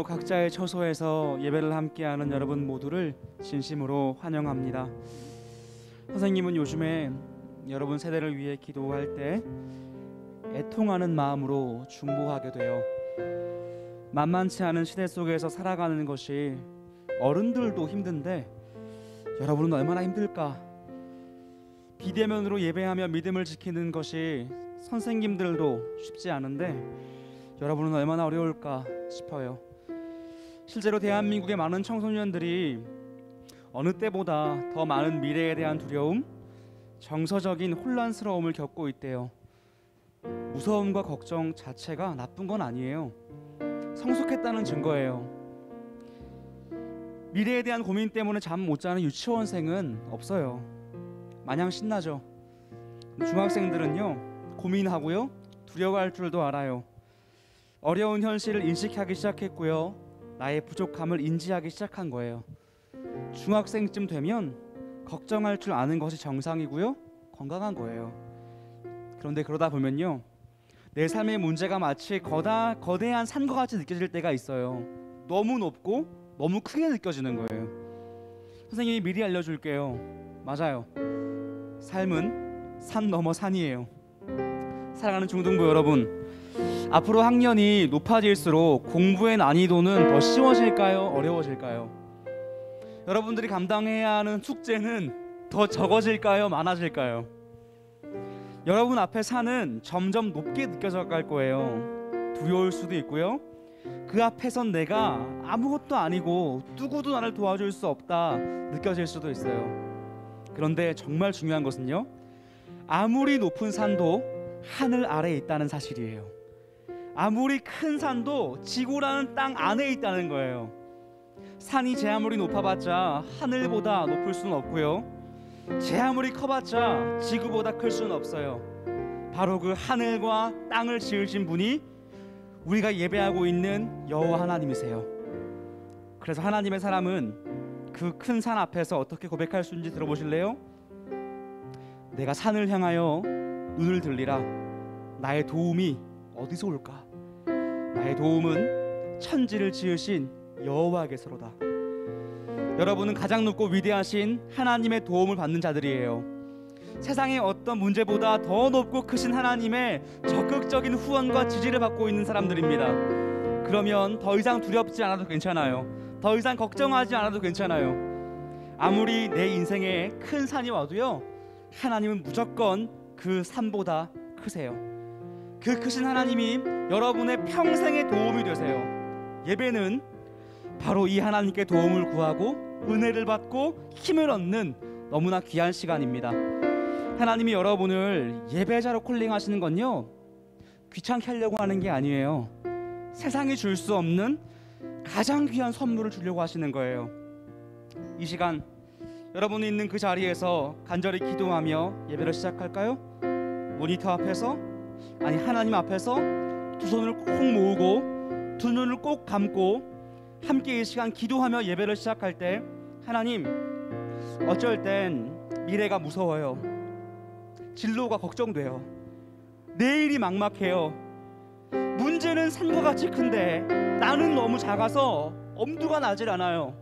각자의 처소에서 예배를 함께하는 여러분 모두를 진심으로 환영합니다. 선생님은 요즘에 여러분 세대를 위해 기도할 때 애통하는 마음으로 중보하게 돼요. 만만치 않은 시대 속에서 살아가는 것이 어른들도 힘든데 여러분은 얼마나 힘들까? 비대면으로 예배하며 믿음을 지키는 것이 선생님들도 쉽지 않은데 여러분은 얼마나 어려울까 싶어요. 실제로 대한민국의 많은 청소년들이 어느 때보다 더 많은 미래에 대한 두려움, 정서적인 혼란스러움을 겪고 있대요. 무서움과 걱정 자체가 나쁜 건 아니에요. 성숙했다는 증거예요. 미래에 대한 고민 때문에 잠 못 자는 유치원생은 없어요. 마냥 신나죠. 중학생들은요, 고민하고요, 두려워할 줄도 알아요. 어려운 현실을 인식하기 시작했고요, 나의 부족함을 인지하기 시작한 거예요. 중학생쯤 되면 걱정할 줄 아는 것이 정상이고요, 건강한 거예요. 그런데 그러다 보면요, 내 삶의 문제가 마치 거대한 산과 같이 느껴질 때가 있어요. 너무 높고 너무 크게 느껴지는 거예요. 선생님이 미리 알려줄게요. 맞아요. 삶은 산 넘어 산이에요. 사랑하는 중등부 여러분, 앞으로 학년이 높아질수록 공부의 난이도는 더 쉬워질까요? 어려워질까요? 여러분들이 감당해야 하는 숙제는 더 적어질까요? 많아질까요? 여러분 앞에 산은 점점 높게 느껴져 갈 거예요. 두려울 수도 있고요, 그 앞에선 내가 아무것도 아니고 누구도 나를 도와줄 수 없다 느껴질 수도 있어요. 그런데 정말 중요한 것은요, 아무리 높은 산도 하늘 아래에 있다는 사실이에요. 아무리 큰 산도 지구라는 땅 안에 있다는 거예요. 산이 제 아무리 높아봤자 하늘보다 높을 수는 없고요, 제 아무리 커봤자 지구보다 클 수는 없어요. 바로 그 하늘과 땅을 지으신 분이 우리가 예배하고 있는 여호와 하나님이세요. 그래서 하나님의 사람은 그 큰 산 앞에서 어떻게 고백할 수 있는지 들어보실래요? 내가 산을 향하여 눈을 들리라. 나의 도움이 어디서 올까? 나의 도움은 천지를 지으신 여호와께서로다. 여러분은 가장 높고 위대하신 하나님의 도움을 받는 자들이에요. 세상의 어떤 문제보다 더 높고 크신 하나님의 적극적인 후원과 지지를 받고 있는 사람들입니다. 그러면 더 이상 두렵지 않아도 괜찮아요. 더 이상 걱정하지 않아도 괜찮아요. 아무리 내 인생에 큰 산이 와도요, 하나님은 무조건 그 산보다 크세요. 그 크신 하나님이 여러분의 평생의 도움이 되세요. 예배는 바로 이 하나님께 도움을 구하고 은혜를 받고 힘을 얻는 너무나 귀한 시간입니다. 하나님이 여러분을 예배자로 콜링하시는 건요, 귀찮게 하려고 하는 게 아니에요. 세상이 줄 수 없는 가장 귀한 선물을 주려고 하시는 거예요. 이 시간 여러분이 있는 그 자리에서 간절히 기도하며 예배를 시작할까요? 모니터 앞에서, 아니 하나님 앞에서 두 손을 꼭 모으고 두 눈을 꼭 감고 함께 이 시간 기도하며 예배를 시작할 때, 하나님, 어쩔 땐 미래가 무서워요. 진로가 걱정돼요. 내일이 막막해요. 문제는 산과 같이 큰데 나는 너무 작아서 엄두가 나질 않아요.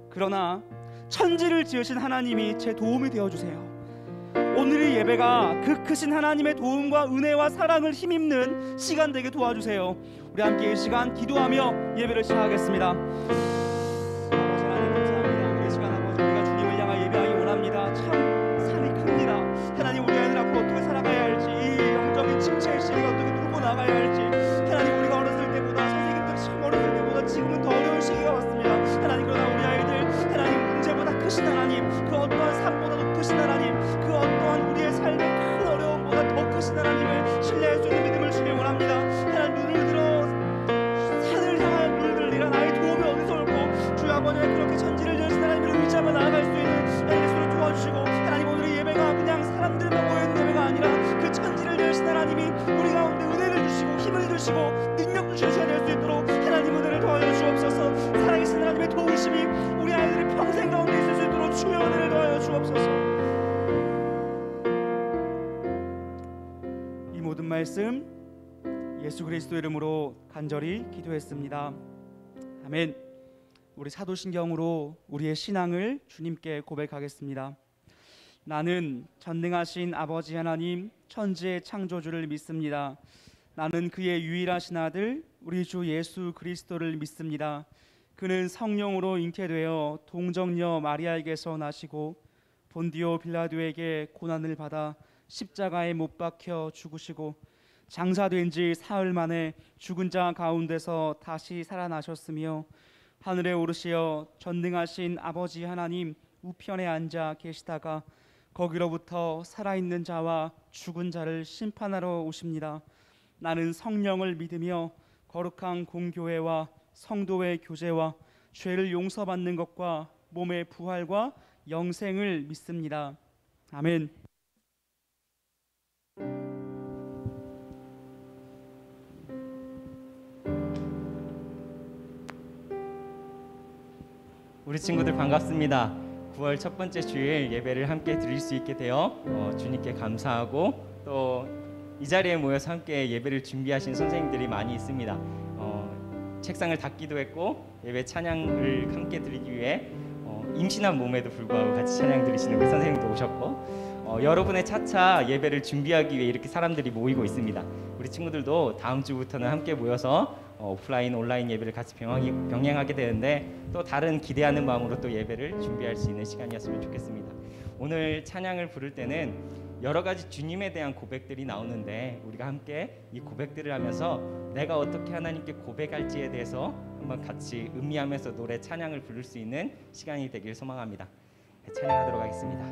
그러나 천지를 지으신 하나님이 제 도움이 되어주세요. 오늘의 예배가 그 크신 하나님의 도움과 은혜와 사랑을 힘입는 시간 되게 도와주세요. 우리 함께 이 시간 기도하며 예배를 시작하겠습니다. 아버지 하나님 감사합니다. 우리 시간 아버지, 우리가 주님을 향하여 예배하기 원합니다. 참 산이 큽니다. 하나님, 우리 아이들 앞으로 어떻게 살아가야 할지, 이 영적인 침체의 시대가 어떻게 돌고 나가야 할지, 하나님, 우리가 어렸을 때보다, 선생님들 참 어렸을 때보다 지금은 더 어려운 시기가 왔습니다. 하나님, 그러나 우리 아이들, 하나님, 문제보다 크신 하나님, 그 어떠한 산보다 높으신 하나님, 그 어떠한 우리의 삶의 큰 어려움보다 더 크신 하나님을 신뢰할 수 있는 믿음을 주길 원합니다. 하나님, 눈을 들어 산을 향하여 눈을 들리라. 나의 도움이 어디서 올고, 주여 아버지, 그렇게 천지를 지으신 하나님을 의지하며 나아갈 수 있는 예수를 도와주시고, 하나님, 오늘의 예배가 그냥 사람들만 모여있는 예배가 아니라 그 천지를 지으신 하나님이 우리 가운데 은혜를 주시고 힘을 주시고 능력 주시는 시간 될 수 있도록 하나님 은혜를 도와여 주옵소서. 살아계신 하나님의 도우심이 우리 아이들의 평생 가운데 있을 수 있도록 주여 은혜를 도와여 주옵소서. 이 모든 말씀 예수 그리스도 이름으로 간절히 기도했습니다. 아멘. 우리 사도신경으로 우리의 신앙을 주님께 고백하겠습니다. 나는 전능하신 아버지 하나님 천지의 창조주를 믿습니다. 나는 그의 유일하신 아들 우리 주 예수 그리스도를 믿습니다. 그는 성령으로 잉태되어 동정녀 마리아에게서 나시고 본디오 빌라도에게 고난을 받아 십자가에 못 박혀 죽으시고 장사된 지 사흘 만에 죽은 자 가운데서 다시 살아나셨으며 하늘에 오르시어 전능하신 아버지 하나님 우편에 앉아 계시다가 거기로부터 살아있는 자와 죽은 자를 심판하러 오십니다. 나는 성령을 믿으며 거룩한 공교회와 성도의 교제와 죄를 용서받는 것과 몸의 부활과 영생을 믿습니다. 아멘. 우리 친구들 반갑습니다. 9월 첫 번째 주일 예배를 함께 드릴 수 있게 되어 주님께 감사하고 또 이 자리에 모여서 함께 예배를 준비하신 선생님들이 많이 있습니다. 책상을 닦기도 했고 예배 찬양을 함께 드리기 위해 임신한 몸에도 불구하고 같이 찬양 드리시는 우리 선생님도 오셨고 여러분의 차차 예배를 준비하기 위해 이렇게 사람들이 모이고 있습니다. 우리 친구들도 다음 주부터는 함께 모여서 오프라인 온라인 예배를 같이 병행하게 되는데 또 다른 기대하는 마음으로 또 예배를 준비할 수 있는 시간이었으면 좋겠습니다. 오늘 찬양을 부를 때는 여러 가지 주님에 대한 고백들이 나오는데 우리가 함께 이 고백들을 하면서 내가 어떻게 하나님께 고백할지에 대해서 한번 같이 음미하면서 노래 찬양을 부를 수 있는 시간이 되길 소망합니다. 찬양하도록 하겠습니다.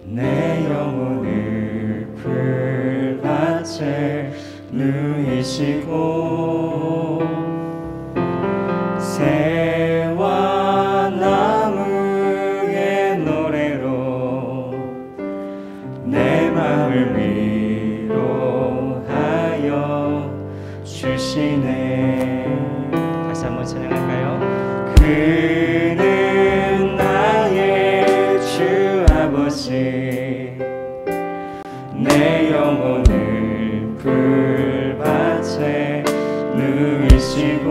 내 영혼을 불밭에 누이시고 새와 나무의 노래로 내 마음을 위로하여 주시네. 다시 한번 찬양할까요? 그는 나의 주 아버지 내 영혼을 불밭에 누이시고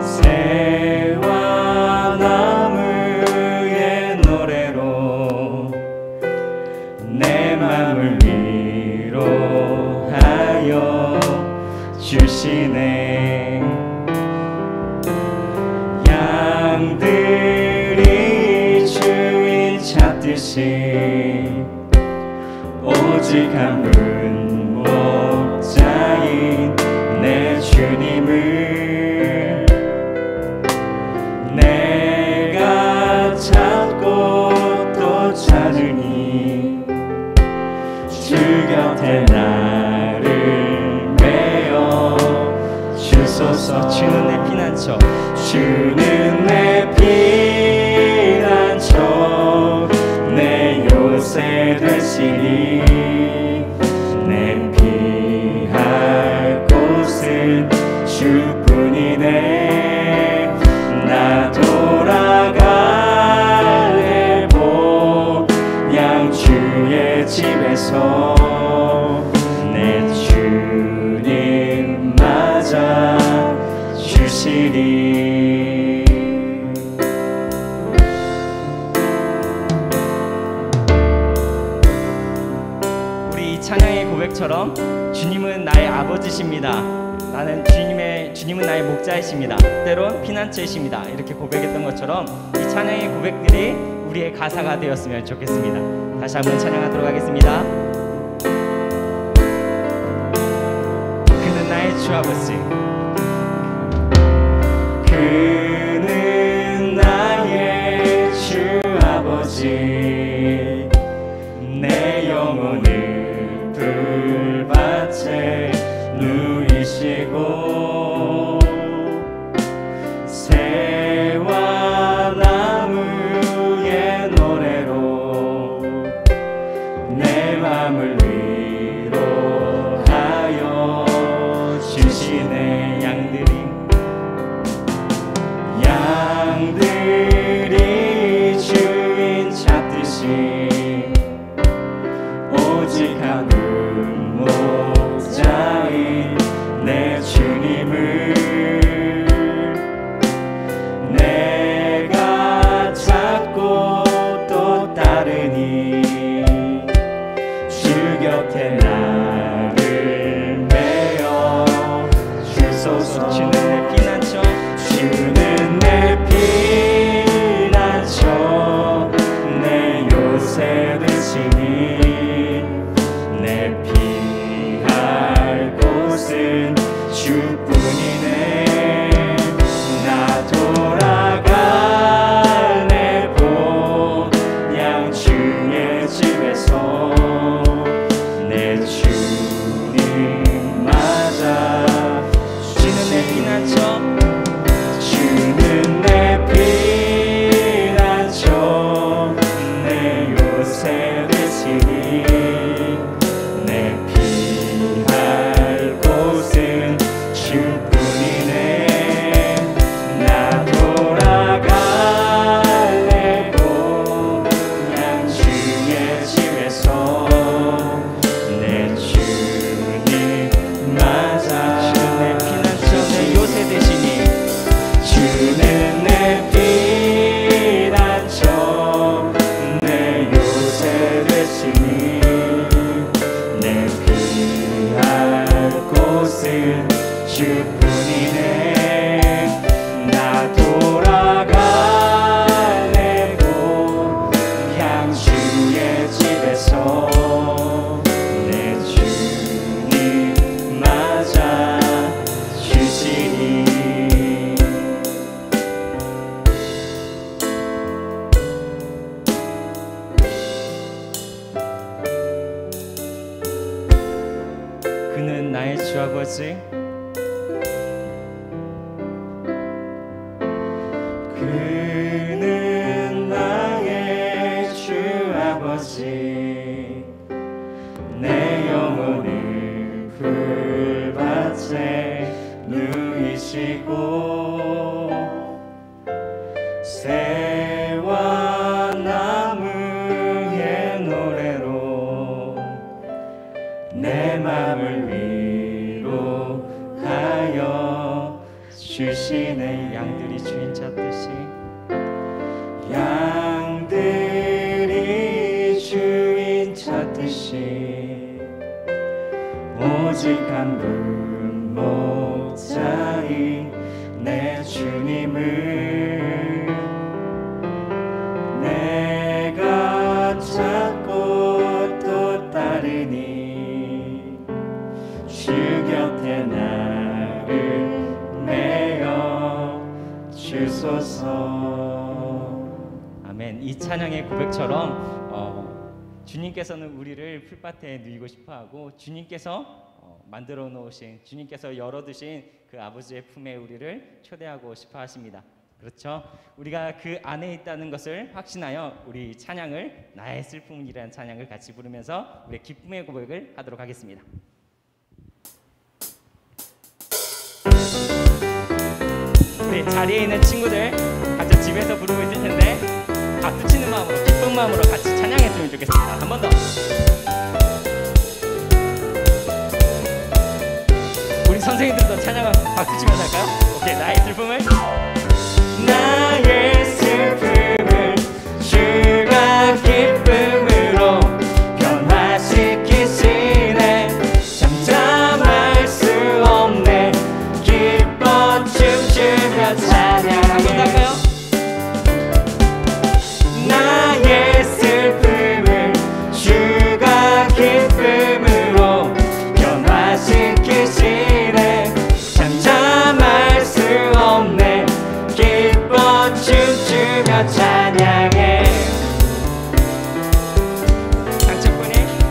새와 나무의 노래로 내 맘을 위로하여 주시네. 양들이 주인 찾듯이 오직 한 분 목자인 내 주님을 내가 찾고 또 찾으니 주 곁에 나를 메어 주소서. 주는 내 피난처, 주는 내 피난처 내 요새 되시니 내 피할 곳은 주뿐이네. 나 돌아갈래 복양 주의 집에서 내 주님 맞아 주시리. 우리 이 찬양의 고백처럼 주님은 나의 아버지십니다. 주님은 나의 목자이십니다. 때론 피난처이십니다. 이렇게 고백했던 것처럼 이 찬양의 고백들이 우리의 가사가 되었으면 좋겠습니다. 다시 한번 찬양하도록 하겠습니다. 그는 나의 주 아버지, 그는 나의 주 아버지 내 영혼을 불밭에 누이시고 새와 나무의 노래로 내 맘을 위로하여 주시네. 양들이 주인 찾듯이 오직 한 목자인 내 주님을 내가 찾고 또 따르니 주 곁에 나를 메어 주소서. 주는 내 피난처, 주는 내 피난처 내 요새 되시니 내 피할 곳은 주뿐이네. 나 돌아갈래 본향 주의 집에서 내 주님 맞아. 주는 내 피난처, 주는 내 피난처 내 요새 되시니 내 피할 곳은 주뿐이네. 나 돌아갈래 본향 주의 집에서 내 주님 맞아. 주는 내 피난처, 내 요새 되시니 주는 내 피난처 내 요새 되시니 내 피할 곳은 주뿐이네. 나 돌아갈래 본향 주의 집에서 내 주님 맞아 주시니. 그는 나의 주 아버지, 그는 나의 주 아버지 내 영혼을 풀밭에 누이시고 새와 나무의 노래로 내 맘을 위로하여 주시네. 양들이 주인 찾듯이 양들이 주인 찾듯이 오직 한 분 목자인 내 주님을 내가 찾고 또 따르니 주 곁에 나를 메어 주소서. 아멘. 이 찬양의 고백처럼 주님께서는 우리를 풀밭에 누이고 싶어하고 주님께서 만들어 놓으신, 주님께서 열어두신 그 아버지의 품에 우리를 초대하고 싶어하십니다. 그렇죠? 우리가 그 안에 있다는 것을 확신하여 우리 찬양을, 나의 슬픔이라는 찬양을 같이 부르면서 우리의 기쁨의 고백을 하도록 하겠습니다. 우리 자리에 있는 친구들 각자 집에서 부르고 있을 텐데 박수 치는 마음으로, 기쁜 마음으로 같이 찬양했으면 좋겠습니다. 한 번 더. 우리 선생님들도 찬양을 박수 치면서 할까요? 오케이. 나의 슬픔을, 나의 슬픔을 주가 기쁨으로 변화시키시네. 잠잠할 수 없네. 기뻐 춤추며 찬양해. 한 번 더 할까요? 나의 슬픔을 주가 기쁨으로 변화시키시네. 잠잠할 수 없네. 기뻐 춤추며 찬양해.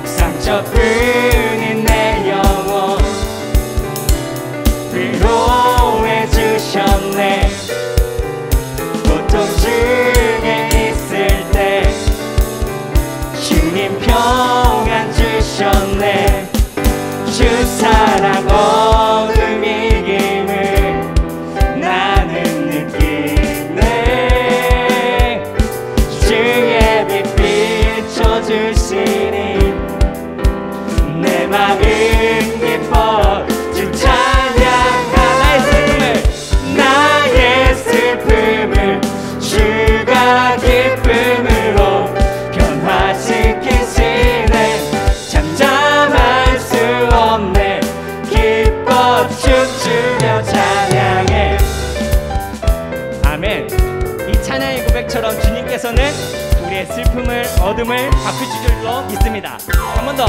상처뿐인 내 영혼 위로해 주셨네. 고통 중에 있을 때 주님 평안 슬픔을 어둠을 바꾸실 줄로 믿습니다. 한 번 더.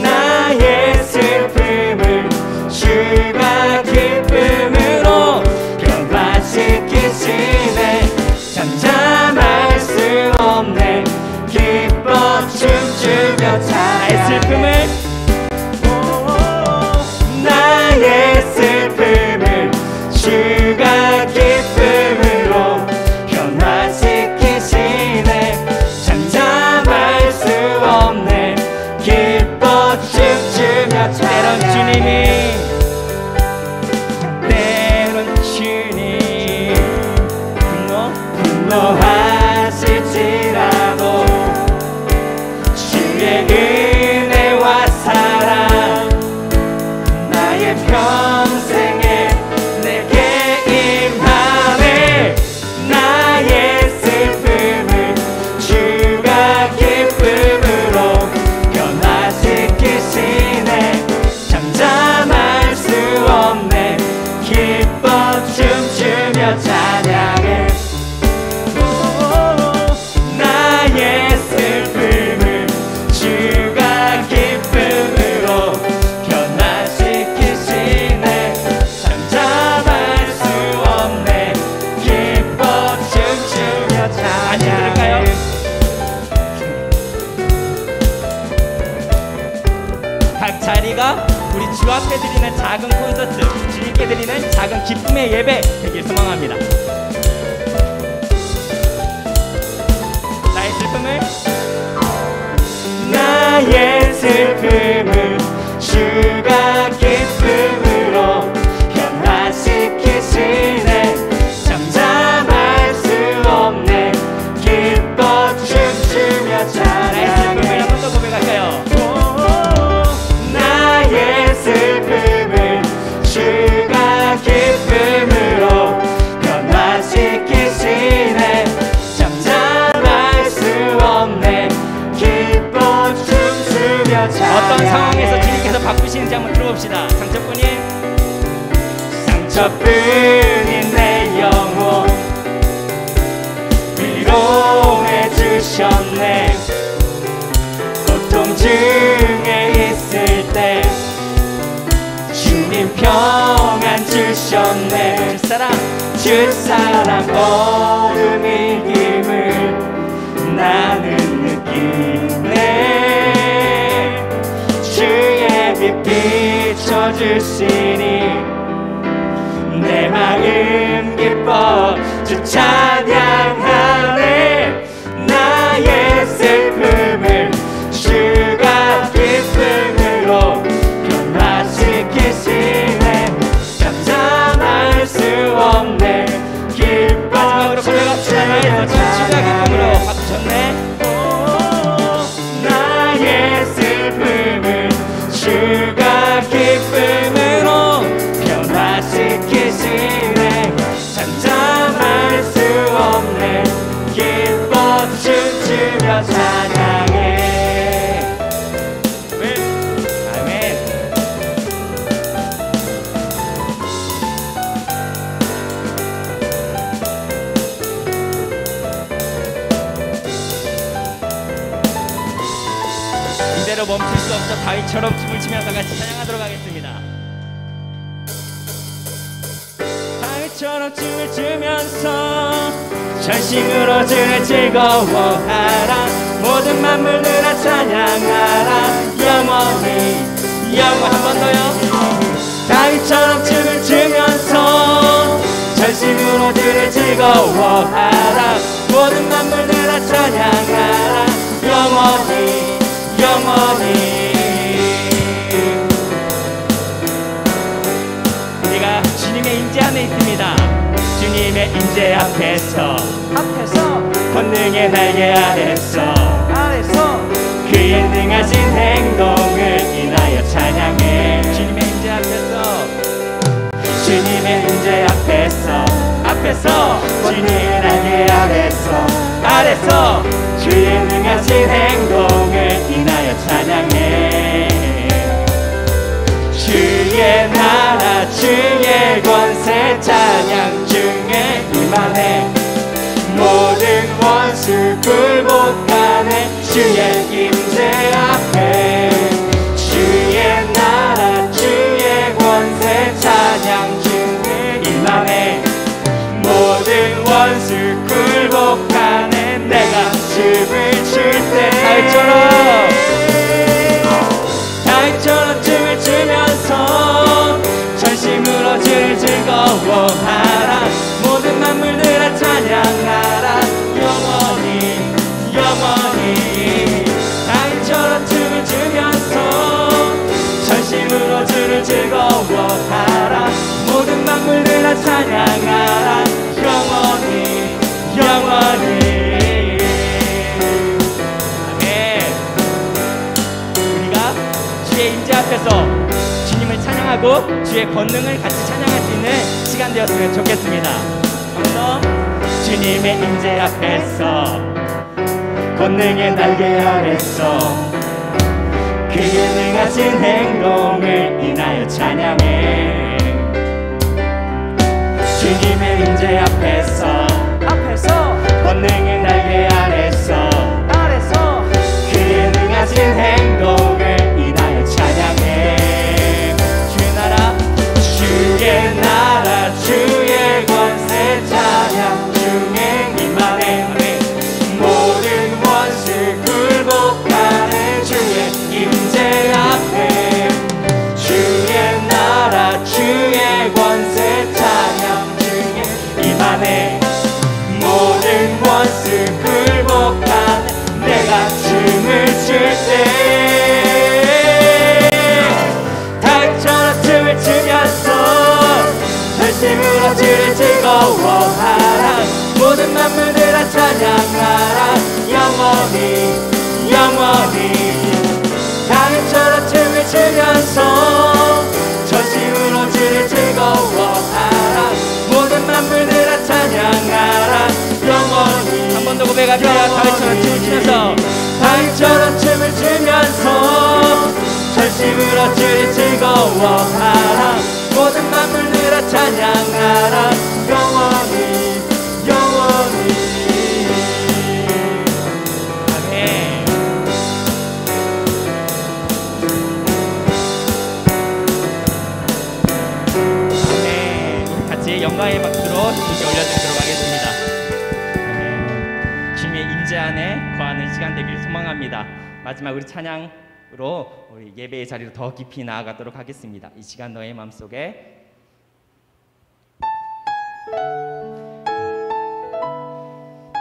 나의 슬픔을 주가 기쁨으로 변화시키시네. 잠잠할 수 없네. 기뻐 춤추며 나의 슬픔을 주가 기쁨으로 변화시키시네. 잠잠할 수 없네. 기뻐 춤추며 때론 주님 분노하실지라도 주의 은혜와 사랑 나의 평생에 내게 임하네. 나의 슬픔을 주가 기쁨으로 변화시키시네. 잠잠할 수 없네. 기뻐 춤추며 찬양해. 나의 슬픔을 주가 기쁨으로 변화시키시네. 잠잠할 수 없네. 기뻐 춤추며 찬양해. 각 자리가 우리 주 앞에 드리는 작은 콘서트, 주님께 드리는 작은 기쁨의 예배 되길 소망합니다. 나의 슬픔을 주가 기쁨으로 변화시키시네. 잠잠할 수 없네. 기뻐 춤추며 찬양해. 한 번 더 고백할까요? 나의 슬픔을 주가 기쁨으로 변화시키시네. 잠잠할 수 없네. 기뻐 춤추며 찬양해. 어떤 상황에서 주님께서 바꾸시는지 한번 들어봅시다. 상처뿐인 내 영혼 위로해 주셨네. 고통 중에 있을 때 주님 평안 주셨네. 주 사랑 어둠의 힘을 나는 느끼네. 주의 빛 비춰주시니 내 마음 기뻐 주 찬양하네. 나의 슬픔을 주가 기쁨으로 변화시키시네. 잠잠할 수 없네. 기뻐 춤추며 찬양하네. 나의 슬픔을 주가 기쁨으로 변화시키시네. 잠잠할 수 없네. 기뻐 춤추며 찬양해. 아멘. 이대로 멈출 수 없어 다윗처럼 춤을 추면서 같이 찬양하도록 하겠습니다. 다윗처럼 춤을 추면서 전심으로 주를 즐거워하라. 모든 만물들아 찬양하라. 영원히 한 번 더요. 다윗처럼 춤을 추면서 전심으로 주를 즐거워하라. 모든 만물들아 찬양하라. 영원히 우리가 주님의 임재 안에 있습니다. 주님의 임재 앞에서 권능의 날개 아래서 그의 능하신 행동을 인하여 찬양해. 주님의 임재 앞에서 주님의 임재 앞에서 주님의 날개 아래서 주의 능하신 행동을 인하여 찬양해. 주의 주의 나라 주의 권세 찬양 중에 임하네 모든 원수 굴복하네 주의 임재 앞에 주의 나라 주의 권세 찬양 중에 임하네 모든 원수 굴복하네 내가 춤을 출 때 다윗처럼 춤을 추면서 전심으로 주를 즐거워하라 모든 만물들아 찬양하라 영원히 영원히 다윗처럼 춤을 추면서 전심으로 주를 즐거워하라 모든 만물들아 찬양하라 영원히 영원히 아멘. 우리가 주의 임재 앞에서 주님을 찬양하고 주의 권능을 같이 찬양할 수 있는 시간 되었으면 좋겠습니다. 한번 더 주님의 임재 앞에서 권능의 날개 아래서 그의 능하신 행동을 인하여 찬양해 주님의 임재 앞에서 권능의 날개 아래서 그의 능하신 행동을 인하여 찬양해 주의 나라 주의 권세 찬양 중에 임하네 모든 원수 굴복하네 주의 임재 앞에 주의 나라 주의 권세 찬양 중에 임하네 모든 원수 굴복하네 내가 춤을 출때 다윗처럼 춤을 추면서 전심으로 주를 즐거워하라 모든 만물들아 찬양하라 영원히 영원히 다윗처럼 춤을 추면서 전심으로 주를 즐거워하라 모든 만물들아 찬양하라 영원히 한 번 더 고백합니다. 다윗처럼 춤을 추면서 다윗처럼 춤을 추면서 전심으로 주를 즐거워하라 모든 만물들아 찬양하라 영원히 영원히 아멘. 아멘. 우리 같이 영광의 박수로 주님께 올려드리도록 하겠습니다. 아멘. 주님의 임재 안에 거하는 시간 되기를 소망합니다. 마지막 우리 찬양으로 우리 예배의 자리로 더 깊이 나아가도록 하겠습니다. 이 시간 너의 마음속에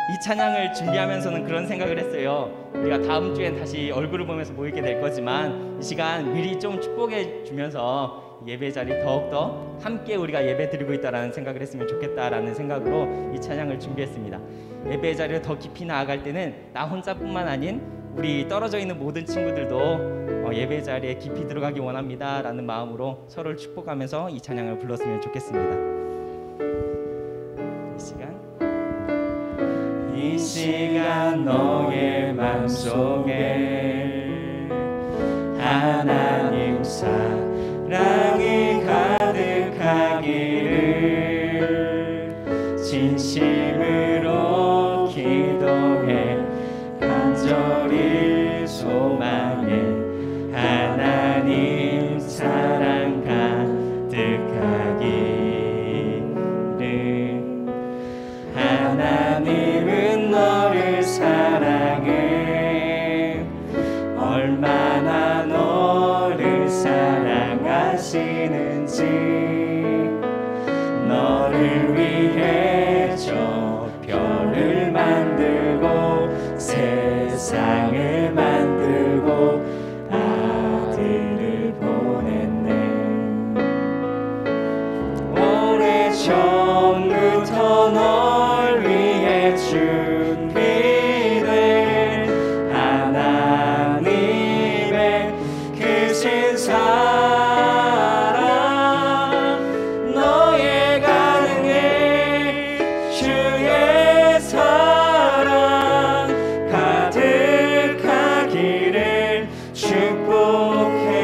이 찬양을 준비하면서는 그런 생각을 했어요. 우리가 다음 주엔 다시 얼굴을 보면서 모이게 될 거지만 이 시간 미리 좀 축복해 주면서 예배 자리 더욱더 함께 우리가 예배 드리고 있다라는 생각을 했으면 좋겠다라는 생각으로 이 찬양을 준비했습니다. 예배 자리를 더 깊이 나아갈 때는 나 혼자뿐만 아닌 우리 떨어져 있는 모든 친구들도 예배 자리에 깊이 들어가기 원합니다 라는 마음으로 서로를 축복하면서 이 찬양을 불렀으면 좋겠습니다. 이 시간 너의 맘속에 하나님 사랑이 가득하기를 진심으로 기도해 간절히 소망해 하나님 사랑 가득하기를 하나님은 너를 사랑해 얼마나 너를 사랑하시는지 너를 위해 저 별을 만들고 세상을 만들고 아들을 보냈네 오래전부터 널 위해 준비된 하나님의 크신 사랑 너의 가능해 주의 사랑 가득하기를 축복해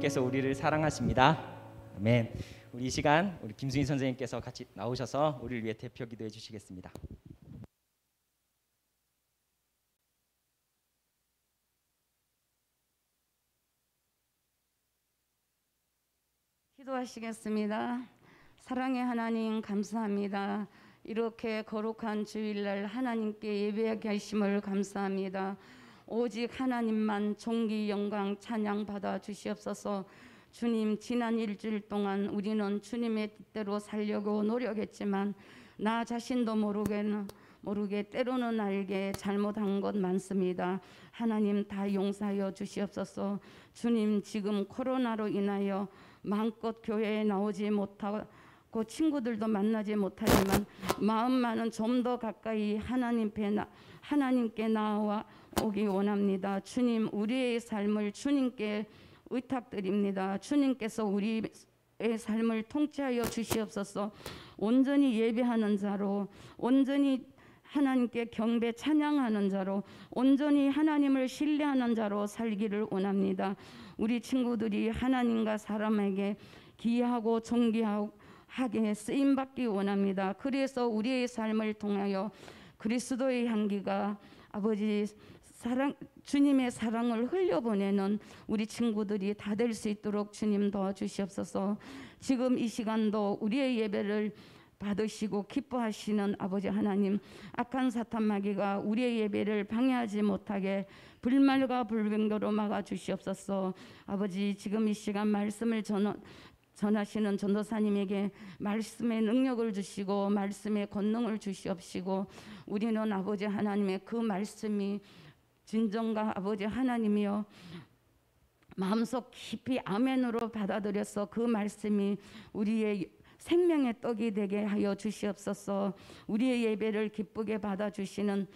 주님께서 우리를 사랑하십니다. 아멘. 우리 이 시간 우리 김수인 선생님께서 같이 나오셔서 우리를 위해 대표 기도해 주시겠습니다. 기도하시겠습니다. 사랑의 하나님 감사합니다. 이렇게 거룩한 주일날 하나님께 예배하게 하심을 감사합니다. 오직 하나님만 존귀 영광 찬양 받아 주시옵소서. 주님, 지난 일주일 동안 우리는 주님의 뜻대로 살려고 노력했지만 나 자신도 모르게 때로는 알게 잘못한 것 많습니다. 하나님 다 용서하여 주시옵소서. 주님, 지금 코로나로 인하여 마음껏 교회에 나오지 못하고 친구들도 만나지 못하지만 마음만은 좀 더 가까이 하나님께 나와 오기 원합니다. 주님, 우리의 삶을 주님께 의탁드립니다. 주님께서 우리의 삶을 통치하여 주시옵소서. 온전히 예배하는 자로, 온전히 하나님께 경배 찬양하는 자로, 온전히 하나님을 신뢰하는 자로 살기를 원합니다. 우리 친구들이 하나님과 사람에게 귀하고 존귀하게 쓰임받기 원합니다. 그래서 우리의 삶을 통하여 그리스도의 향기가 아버지 주님의 사랑을 흘려보내는 우리 친구들이 다 될 수 있도록 주님 도와주시옵소서. 지금 이 시간도 우리의 예배를 받으시고 기뻐하시는 아버지 하나님, 악한 사탄 마귀가 우리의 예배를 방해하지 못하게 불말과 불병거로 막아주시옵소서. 아버지, 지금 이 시간 말씀을 전하시는 전도사님에게 말씀의 능력을 주시고 말씀의 권능을 주시옵시고, 우리는 아버지 하나님의 그 말씀이 진정과 아버지 하나님이여 마음속 깊이 아멘으로 받아들여서 그 말씀이 우리의 생명의 떡이 되게 하여 주시옵소서. 우리의 예배를 기쁘게 받아주시고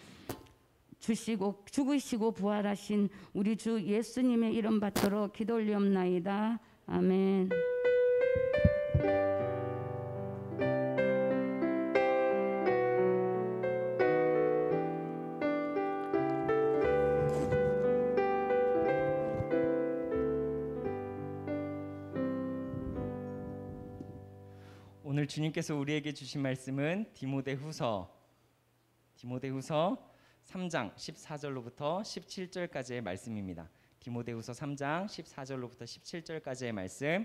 죽으시고 부활하신 우리 주 예수님의 이름 받들어 기도 올리옵나이다. 아멘. 오늘 주님께서 우리에게 주신 말씀은 디모데후서 3장 14절로부터 17절까지의 말씀입니다. 디모데후서 3장 14절로부터 17절까지의 말씀,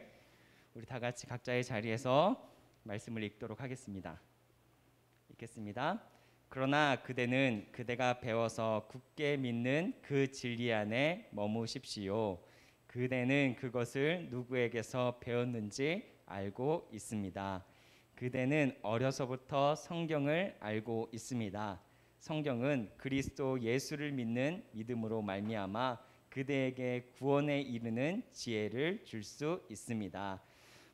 우리 다 같이 각자의 자리에서 말씀을 읽도록 하겠습니다. 읽겠습니다. 그러나 그대는 그대가 배워서 굳게 믿는 그 진리 안에 머무십시오. 그대는 그것을 누구에게서 배웠는지 알고 있습니다. 그대는 어려서부터 성경을 알고 있습니다. 성경은 그리스도 예수를 믿는 믿음으로 말미암아 그대에게 구원에 이르는 지혜를 줄 수 있습니다.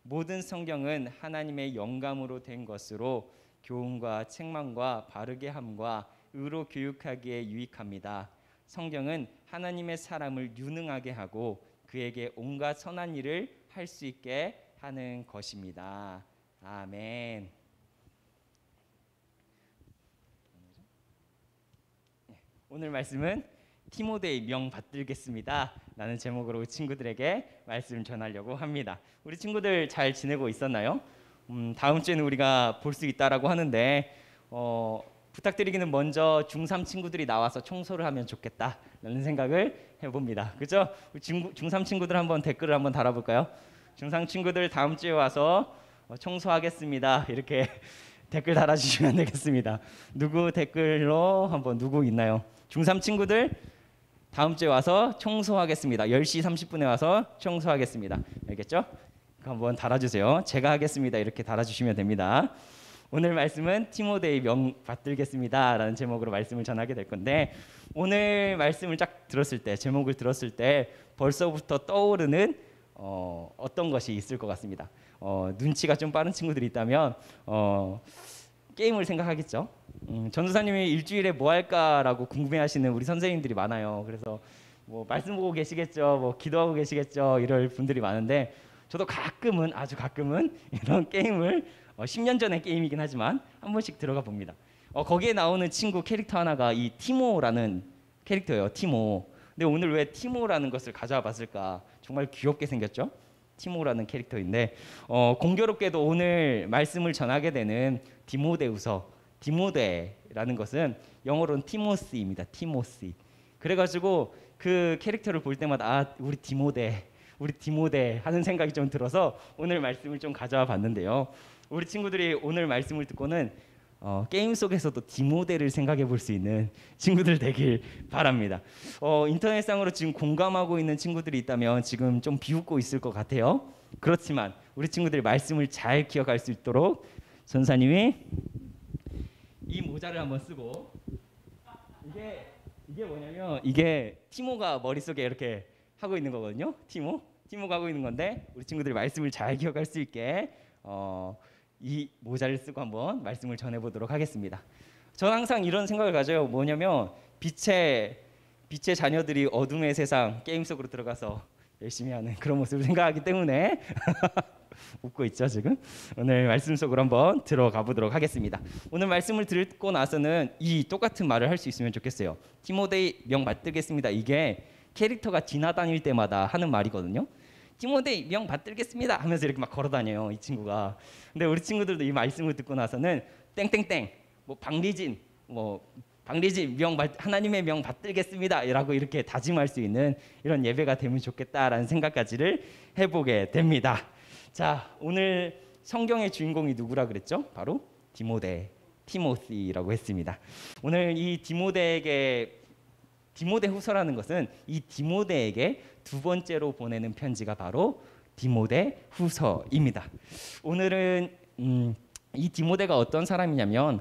모든 성경은 하나님의 영감으로 된 것으로 교훈과 책망과 바르게 함과 의로 교육하기에 유익합니다. 성경은 하나님의 사람을 유능하게 하고 그에게 온갖 선한 일을 할 수 있게 하는 것입니다. 아멘. 오늘 말씀은 티모데의 명 받들겠습니다 라는 제목으로 친구들에게 말씀 전하려고 합니다. 우리 친구들 잘 지내고 있었나요? 다음 주에는 우리가 볼 수 있다라고 하는데 부탁드리기는 먼저 중3 친구들이 나와서 청소를 하면 좋겠다라는 생각을 해봅니다. 그죠? 중3 친구들 한번 댓글을 한번 달아볼까요? 중3 친구들 다음 주에 와서 청소하겠습니다. 이렇게 댓글 달아주시면 되겠습니다. 누구 댓글로 한번 누구 있나요? 중3 친구들 다음 주에 와서 청소하겠습니다. 10시 30분에 와서 청소하겠습니다. 알겠죠? 한번 달아주세요. 제가 하겠습니다. 이렇게 달아주시면 됩니다. 오늘 말씀은 티모데의 명 받들겠습니다 라는 제목으로 말씀을 전하게 될 건데, 오늘 말씀을 딱 들었을 때, 제목을 들었을 때 벌써부터 떠오르는 어떤 것이 있을 것 같습니다. 눈치가 좀 빠른 친구들이 있다면 게임을 생각하겠죠. 전도사님이 일주일에 뭐 할까라고 궁금해하시는 우리 선생님들이 많아요. 그래서 뭐 말씀 보고 계시겠죠, 뭐 기도하고 계시겠죠, 이럴 분들이 많은데, 저도 가끔은, 아주 가끔은 이런 게임을 10년 전의 게임이긴 하지만 한 번씩 들어가 봅니다. 거기에 나오는 친구 캐릭터 하나가 이 티모라는 캐릭터예요. 티모. 근데 오늘 왜 티모라는 것을 가져와 봤을까? 정말 귀엽게 생겼죠. 티모라는 캐릭터인데 공교롭게도 오늘 말씀을 전하게 되는 디모데후서, 디모데라는 것은 영어로는 티모시입니다. 티모시. 그래가지고 그 캐릭터를 볼 때마다 아, 우리 디모데 하는 생각이 좀 들어서 오늘 말씀을 좀 가져와 봤는데요. 우리 친구들이 오늘 말씀을 듣고는 게임 속에서도 디모데를 생각해 볼 수 있는 친구들 되길 바랍니다. 인터넷상으로 지금 공감하고 있는 친구들이 있다면 지금 좀 비웃고 있을 것 같아요. 그렇지만 우리 친구들이 말씀을 잘 기억할 수 있도록 전사님이 이 모자를 한번 쓰고, 이게 뭐냐면 이게 티모가 머릿속에 이렇게 하고 있는 거거든요. 티모가 하고 있는 건데 우리 친구들이 말씀을 잘 기억할 수 있게 이 모자를 쓰고 한번 말씀을 전해보도록 하겠습니다. 저는 항상 이런 생각을 가져요. 뭐냐면 빛의 자녀들이 어둠의 세상 게임 속으로 들어가서 열심히 하는 그런 모습을 생각하기 때문에 웃고 있죠 지금. 오늘 말씀 속으로 한번 들어가 보도록 하겠습니다. 오늘 말씀을 듣고 나서는 이 똑같은 말을 할 수 있으면 좋겠어요. 티모데이 명 받들겠습니다. 이게 캐릭터가 지나다닐 때마다 하는 말이거든요. 티모데이 명 받들겠습니다 하면서 이렇게 막 걸어다녀요 이 친구가. 근데 우리 친구들도 이 말씀을 듣고 나서는 땡땡땡 뭐 박리진 하나님의 명 받들겠습니다라고 이렇게 다짐할 수 있는 이런 예배가 되면 좋겠다라는 생각까지를 해보게 됩니다. 자, 오늘 성경의 주인공이 누구라 그랬죠? 바로 티모시라고 했습니다. 오늘 이 디모데후서라는 것은 이 디모데에게 두 번째로 보내는 편지가 바로 디모데후서입니다. 오늘은 이 디모데가 어떤 사람이냐면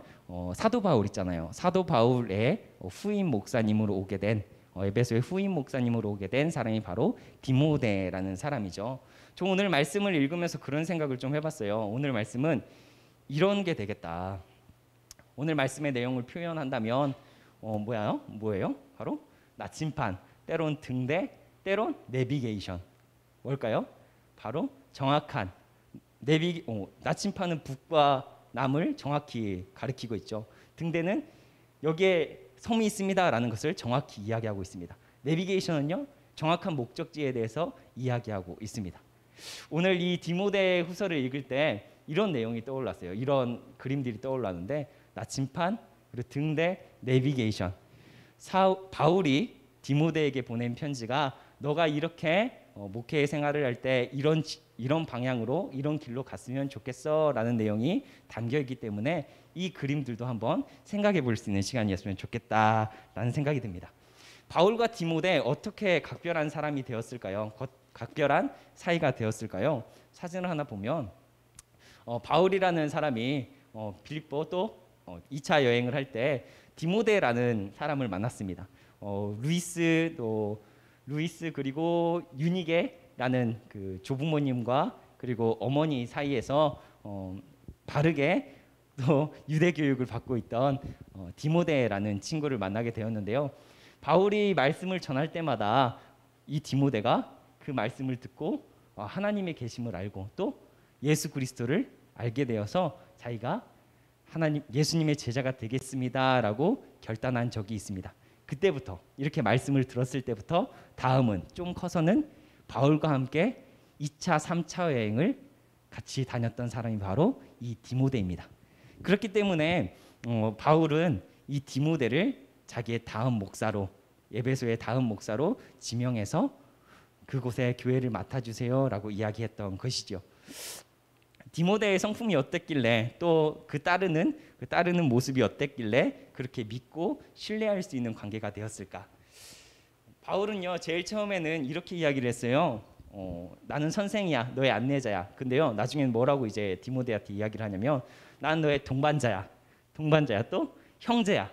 사도 바울 있잖아요. 사도 바울의 후임 목사님으로 오게 된 에베소의 후임 목사님으로 오게 된 사람이 바로 디모데라는 사람이죠. 저 오늘 말씀을 읽으면서 그런 생각을 좀 해봤어요. 오늘 말씀은 이런 게 되겠다. 오늘 말씀의 내용을 표현한다면 뭐예요? 바로 나침판, 때론 등대, 때론 내비게이션. 뭘까요? 바로 정확한 나침판은 북과 남을 정확히 가리키고 있죠. 등대는 여기에 섬이 있습니다라는 것을 정확히 이야기하고 있습니다. 내비게이션은요, 정확한 목적지에 대해서 이야기하고 있습니다. 오늘 이 디모데후서를 읽을 때 이런 내용이 떠올랐어요. 이런 그림들이 떠올랐는데 나침판, 그리고 등대, 내비게이션. 바울이 디모데에게 보낸 편지가 너가 이렇게 목회 생활을 할 때 이런 방향으로 이런 길로 갔으면 좋겠어라는 내용이 담겨 있기 때문에 이 그림들도 한번 생각해 볼 수 있는 시간이었으면 좋겠다라는 생각이 듭니다. 바울과 디모데 어떻게 각별한 사람이 되었을까요? 각별한 사이가 되었을까요? 사진을 하나 보면 바울이라는 사람이 빌립보 또 2차 여행을 할 때 디모데라는 사람을 만났습니다. 루이스 그리고 유니게라는 그 조부모님과 그리고 어머니 사이에서 바르게 또 유대 교육을 받고 있던 디모데라는 친구를 만나게 되었는데요. 바울이 말씀을 전할 때마다 이 디모데가 그 말씀을 듣고 하나님의 계심을 알고 또 예수 그리스도를 알게 되어서 자기가 예수님의 제자가 되겠습니다라고 결단한 적이 있습니다. 그때부터 이렇게 말씀을 들었을 때부터 다음은 좀 커서는 바울과 함께 2차, 3차 여행을 같이 다녔던 사람이 바로 이 디모데입니다. 그렇기 때문에 바울은 이 디모데를 자기의 다음 목사로, 에베소의 다음 목사로 지명해서 그곳에 교회를 맡아주세요라고 이야기했던 것이죠. 디모데의 성품이 어땠길래 또 그 따르는 모습이 어땠길래 그렇게 믿고 신뢰할 수 있는 관계가 되었을까? 바울은요, 제일 처음에는 이렇게 이야기를 했어요. 나는 선생이야, 너의 안내자야. 근데요, 나중에는 뭐라고 이제 디모데한테 이야기를 하냐면, 난 너의 동반자야, 또 형제야.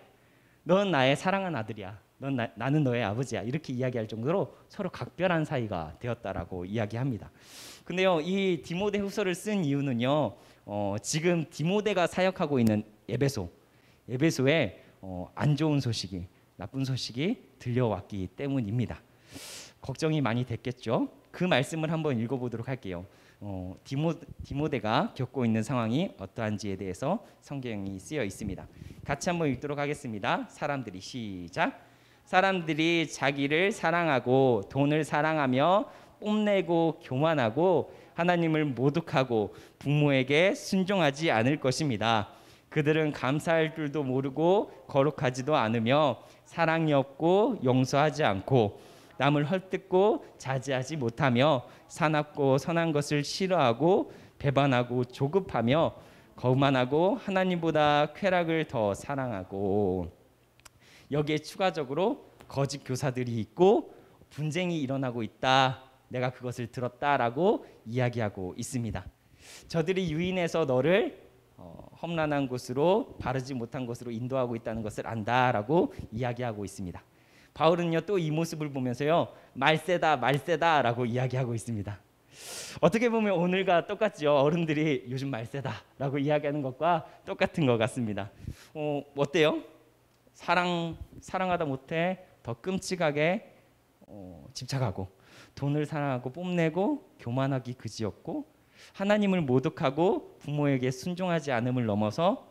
넌 나의 사랑하는 아들이야. 나는 너의 아버지야. 이렇게 이야기할 정도로 서로 각별한 사이가 되었다라고 이야기합니다. 근데요, 이 디모데후서를 쓴 이유는요, 지금 디모데가 사역하고 있는 에베소에 안 좋은 소식이, 나쁜 소식이 들려왔기 때문입니다. 걱정이 많이 됐겠죠. 그 말씀을 한번 읽어보도록 할게요. 디모데가 겪고 있는 상황이 어떠한지에 대해서 성경이 쓰여 있습니다. 같이 한번 읽도록 하겠습니다. 사람들이 시작. 사람들이 자기를 사랑하고 돈을 사랑하며 뽐내고 교만하고 하나님을 모독하고 부모에게 순종하지 않을 것입니다. 그들은 감사할 줄도 모르고 거룩하지도 않으며 사랑이 없고 용서하지 않고 남을 헐뜯고 자제하지 못하며 사납고 선한 것을 싫어하고 배반하고 조급하며 거만하고 하나님보다 쾌락을 더 사랑하고. 여기에 추가적으로 거짓 교사들이 있고 분쟁이 일어나고 있다. 내가 그것을 들었다라고 이야기하고 있습니다. 저들이 유인해서 너를 험난한 곳으로 바르지 못한 곳으로 인도하고 있다는 것을 안다라고 이야기하고 있습니다. 바울은요 또 이 모습을 보면서요 말세다 말세다라고 이야기하고 있습니다. 어떻게 보면 오늘과 똑같죠. 어른들이 요즘 말세다라고 이야기하는 것과 똑같은 것 같습니다. 어때요? 사랑하다 못해 더 끔찍하게 집착하고 돈을 사랑하고 뽐내고 교만하기 그지없고 하나님을 모독하고 부모에게 순종하지 않음을 넘어서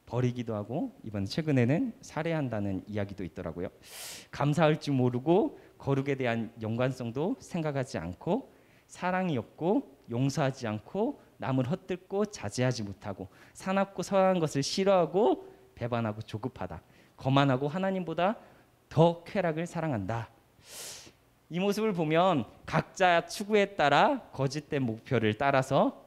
버리기도 하고 이번 최근에는 살해한다는 이야기도 있더라고요. 감사할 줄 모르고 거룩에 대한 연관성도 생각하지 않고 사랑이 없고 용서하지 않고 남을 헛뜯고 자제하지 못하고 사납고 선한 것을 싫어하고 배반하고 조급하다. 거만하고 하나님보다 더 쾌락을 사랑한다. 이 모습을 보면 각자 추구에 따라 거짓된 목표를 따라서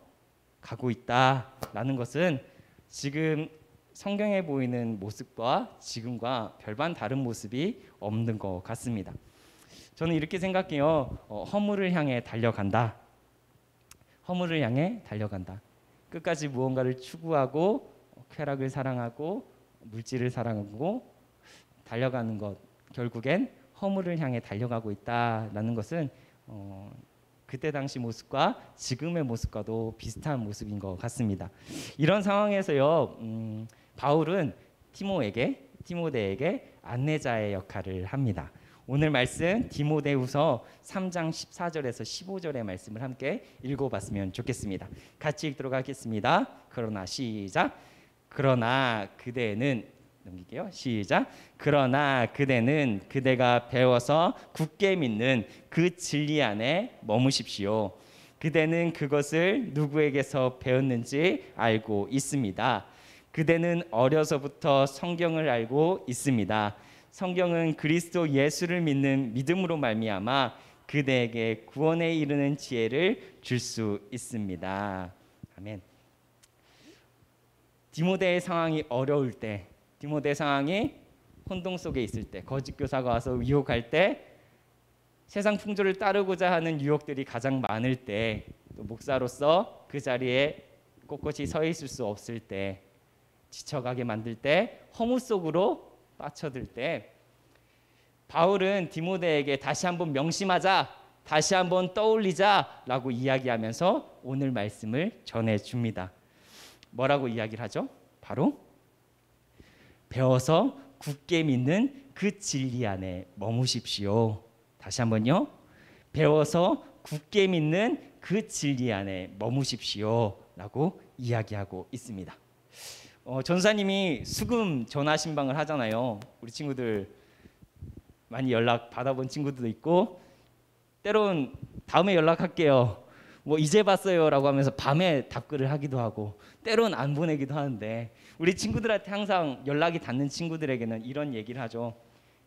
가고 있다라는 것은 지금 성경에 보이는 모습과 지금과 별반 다른 모습이 없는 것 같습니다. 저는 이렇게 생각해요. 허물을 향해 달려간다. 허물을 향해 달려간다. 끝까지 무언가를 추구하고 쾌락을 사랑하고 물질을 사랑하고 달려가는 것, 결국엔 허물을 향해 달려가고 있다라는 것은 그때 당시 모습과 지금의 모습과도 비슷한 모습인 것 같습니다. 이런 상황에서요, 바울은 디모데에게 안내자의 역할을 합니다. 오늘 말씀 디모데후서 3장 14절에서 15절의 말씀을 함께 읽어봤으면 좋겠습니다. 같이 읽도록 하겠습니다. 그러나 시작. 그러나 그대는 넘길게요. 시작. 그러나 그대는 그대가 배워서 굳게 믿는 그 진리 안에 머무십시오. 그대는 그것을 누구에게서 배웠는지 알고 있습니다. 그대는 어려서부터 성경을 알고 있습니다. 성경은 그리스도 예수를 믿는 믿음으로 말미암아 그대에게 구원에 이르는 지혜를 줄 수 있습니다. 아멘. 디모데의 상황이 어려울 때, 디모데 상황이 혼동 속에 있을 때, 거짓 교사가 와서 유혹할 때, 세상 풍조를 따르고자 하는 유혹들이 가장 많을 때, 또 목사로서 그 자리에 꼿꼿이 서 있을 수 없을 때, 지쳐가게 만들 때, 허무 속으로 빠쳐들 때, 바울은 디모데에게 다시 한번 명심하자, 다시 한번 떠올리자라고 이야기하면서 오늘 말씀을 전해줍니다. 뭐라고 이야기를 하죠? 바로 배워서 굳게 믿는 그 진리 안에 머무십시오. 다시 한번요. 배워서 굳게 믿는 그 진리 안에 머무십시오 라고 이야기하고 있습니다. 전사님이 수금 전화 신방을 하잖아요. 우리 친구들 많이 연락 받아본 친구들도 있고, 때론 다음에 연락할게요, 뭐 이제 봤어요라고 하면서 밤에 답글을 하기도 하고, 때론 안 보내기도 하는데, 우리 친구들한테 항상 연락이 닿는 친구들에게는 이런 얘기를 하죠.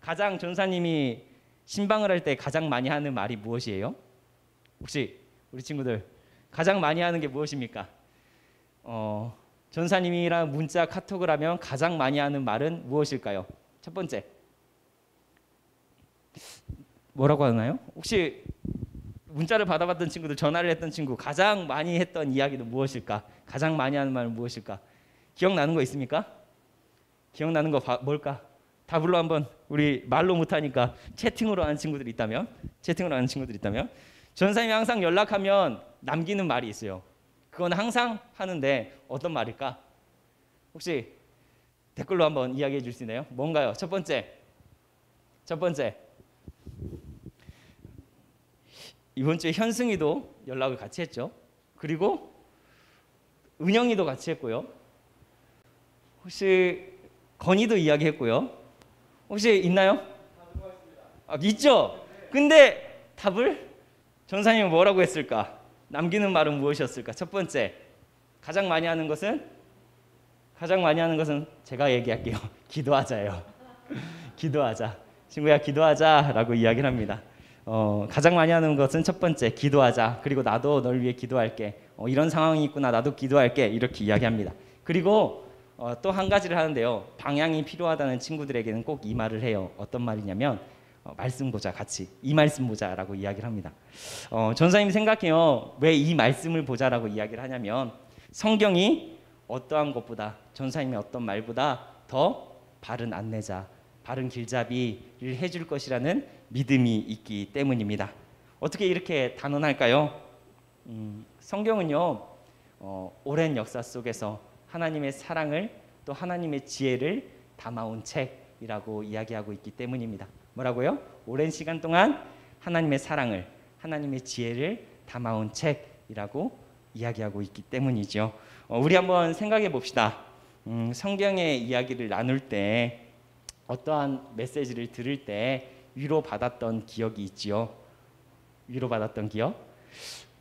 가장 전사님이 신방을 할 때 가장 많이 하는 말이 무엇이에요? 혹시 우리 친구들 가장 많이 하는 게 무엇입니까? 전사님이랑 문자 카톡을 하면 가장 많이 하는 말은 무엇일까요? 첫 번째, 뭐라고 하나요? 혹시 문자를 받아봤던 친구들, 전화를 했던 친구 가장 많이 했던 이야기는 무엇일까? 가장 많이 하는 말은 무엇일까? 기억나는 거 있습니까? 기억나는 거 뭘까? 답으로 한번, 우리 말로 못하니까 채팅으로 하는 친구들이 있다면, 전사님이 항상 연락하면 남기는 말이 있어요. 그건 항상 하는데 어떤 말일까? 혹시 댓글로 한번 이야기해 줄 수 있나요? 뭔가요? 첫 번째, 이번 주에 현승이도 연락을 같이 했죠. 그리고 은영이도 같이 했고요. 혹시 건이도 이야기했고요. 혹시 있나요? 있죠. 근데 답을 전사님은 뭐라고 했을까? 남기는 말은 무엇이었을까? 첫 번째, 가장 많이 하는 것은 제가 얘기할게요. 기도하자예요. 기도하자. 친구야, 기도하자라고 이야기를 합니다. 가장 많이 하는 것은 첫 번째, 기도하자. 그리고 나도 널 위해 기도할게. 이런 상황이 있구나, 나도 기도할게. 이렇게 이야기합니다. 그리고 또 한 가지를 하는데요. 방향이 필요하다는 친구들에게는 꼭 이 말을 해요. 어떤 말이냐면 말씀 보자, 같이 이 말씀 보자라고 이야기를 합니다. 전사님 생각해요. 왜 이 말씀을 보자라고 이야기를 하냐면 성경이 어떠한 것보다, 전사님의 어떤 말보다 더 바른 안내자, 바른 길잡이를 해줄 것이라는 믿음이 있기 때문입니다. 어떻게 이렇게 단언할까요? 성경은요, 오랜 역사 속에서 하나님의 사랑을 또 하나님의 지혜를 담아온 책이라고 이야기하고 있기 때문입니다. 뭐라고요? 오랜 시간 동안 하나님의 사랑을, 하나님의 지혜를 담아온 책이라고 이야기하고 있기 때문이죠. 우리 한번 생각해 봅시다. 성경의 이야기를 나눌 때, 어떠한 메시지를 들을 때 위로받았던 기억이 있지요. 위로받았던 기억?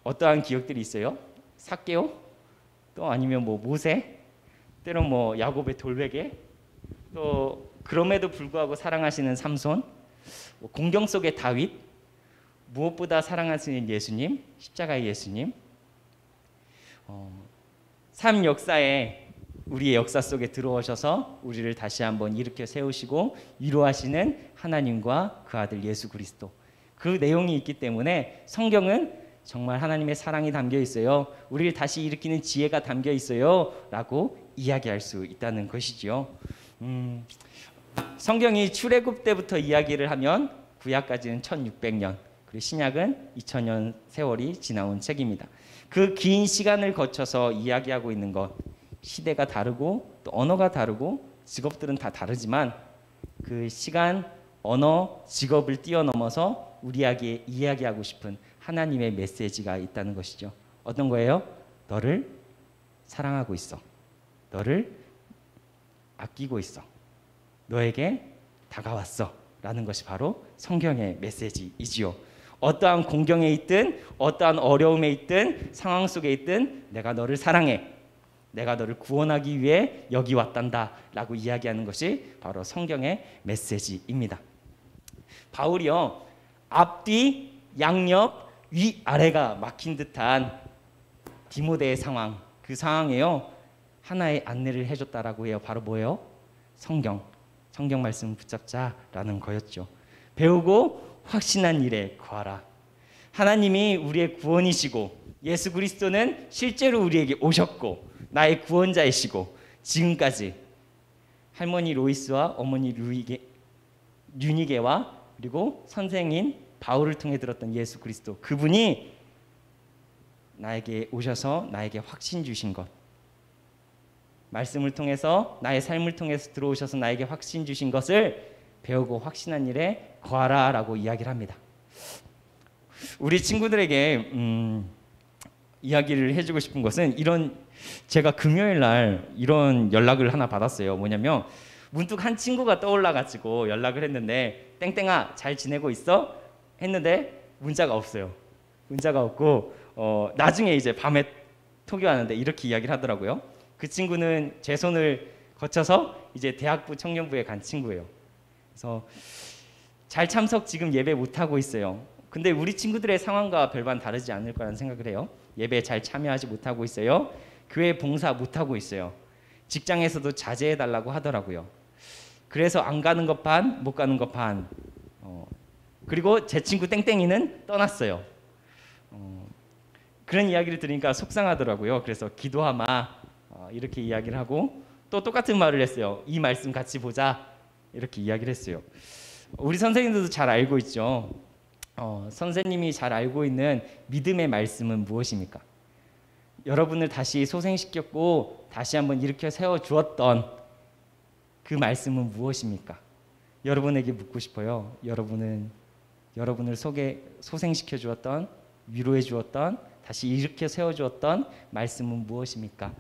어떠한 기억들이 있어요? 삭개오? 또 아니면 뭐 모세? 때론 뭐 야곱의 돌베개? 또 그럼에도 불구하고 사랑하시는 삼손? 뭐 공경 속의 다윗? 무엇보다 사랑하시는 예수님? 십자가의 예수님? 삶 역사에, 우리의 역사 속에 들어오셔서 우리를 다시 한번 일으켜 세우시고 위로하시는 하나님과 그 아들 예수 그리스도, 그 내용이 있기 때문에 성경은 정말 하나님의 사랑이 담겨 있어요, 우리를 다시 일으키는 지혜가 담겨 있어요 라고 이야기할 수 있다는 것이지요. 성경이 출애굽 때부터 이야기를 하면 구약까지는 1600년, 그리고 신약은 2000년 세월이 지나온 책입니다. 그 긴 시간을 거쳐서 이야기하고 있는 것, 시대가 다르고 또 언어가 다르고 직업들은 다 다르지만 그 시간, 언어, 직업을 뛰어넘어서 우리에게 이야기하고 싶은 하나님의 메시지가 있다는 것이죠. 어떤 거예요? 너를 사랑하고 있어. 너를 아끼고 있어. 너에게 다가왔어. 라는 것이 바로 성경의 메시지이지요. 어떠한 공경에 있든 어떠한 어려움에 있든 상황 속에 있든 내가 너를 사랑해. 내가 너를 구원하기 위해 여기 왔단다 라고 이야기하는 것이 바로 성경의 메시지입니다. 바울이요, 앞뒤, 양옆, 위아래가 막힌 듯한 디모데의 상황, 그 상황에요 하나의 안내를 해줬다라고 해요. 바로 뭐예요? 성경 말씀 붙잡자라는 거였죠. 배우고 확신한 일에 거하라. 하나님이 우리의 구원이시고 예수 그리스도는 실제로 우리에게 오셨고 나의 구원자이시고 지금까지 할머니 로이스와 어머니 류니게와 그리고 선생인 바울을 통해 들었던 예수 그리스도, 그분이 나에게 오셔서 나에게 확신 주신 것, 말씀을 통해서 나의 삶을 통해서 들어오셔서 나에게 확신 주신 것을 배우고 확신한 일에 거하라 라고 이야기를 합니다. 우리 친구들에게 이야기를 해주고 싶은 것은, 제가 금요일 날 이런 연락을 하나 받았어요. 뭐냐면 문득 한 친구가 떠올라가지고 연락을 했는데, 땡땡아 잘 지내고 있어? 했는데 문자가 없어요. 문자가 없고 나중에 이제 밤에 톡이 왔는데 이렇게 이야기를 하더라고요. 그 친구는 제 손을 거쳐서 이제 대학부 청년부에 간 친구예요. 그래서 잘 참석 지금 예배 못하고 있어요. 근데 우리 친구들의 상황과 별반 다르지 않을 거라는 생각을 해요. 예배에 잘 참여하지 못하고 있어요. 교회 봉사 못하고 있어요. 직장에서도 자제해달라고 하더라고요. 그래서 안 가는 것 반, 못 가는 것 반. 그리고 제 친구 땡땡이는 떠났어요. 그런 이야기를 들으니까 속상하더라고요. 그래서 기도하마 이렇게 이야기를 하고, 또 똑같은 말을 했어요. 이 말씀 같이 보자 이렇게 이야기를 했어요. 우리 선생님들도 잘 알고 있죠. 선생님이 잘 알고 있는 믿음의 말씀은 무엇입니까? 여러분을 다시 소생시켰고 다시 한번 일으켜 세워주었던 그 말씀은 무엇입니까? 여러분에게 묻고 싶어요. 여러분을 소생시켜 주었던, 위로해 주었던, 다시 일으켜 세워 주었던 말씀은 무엇입니까?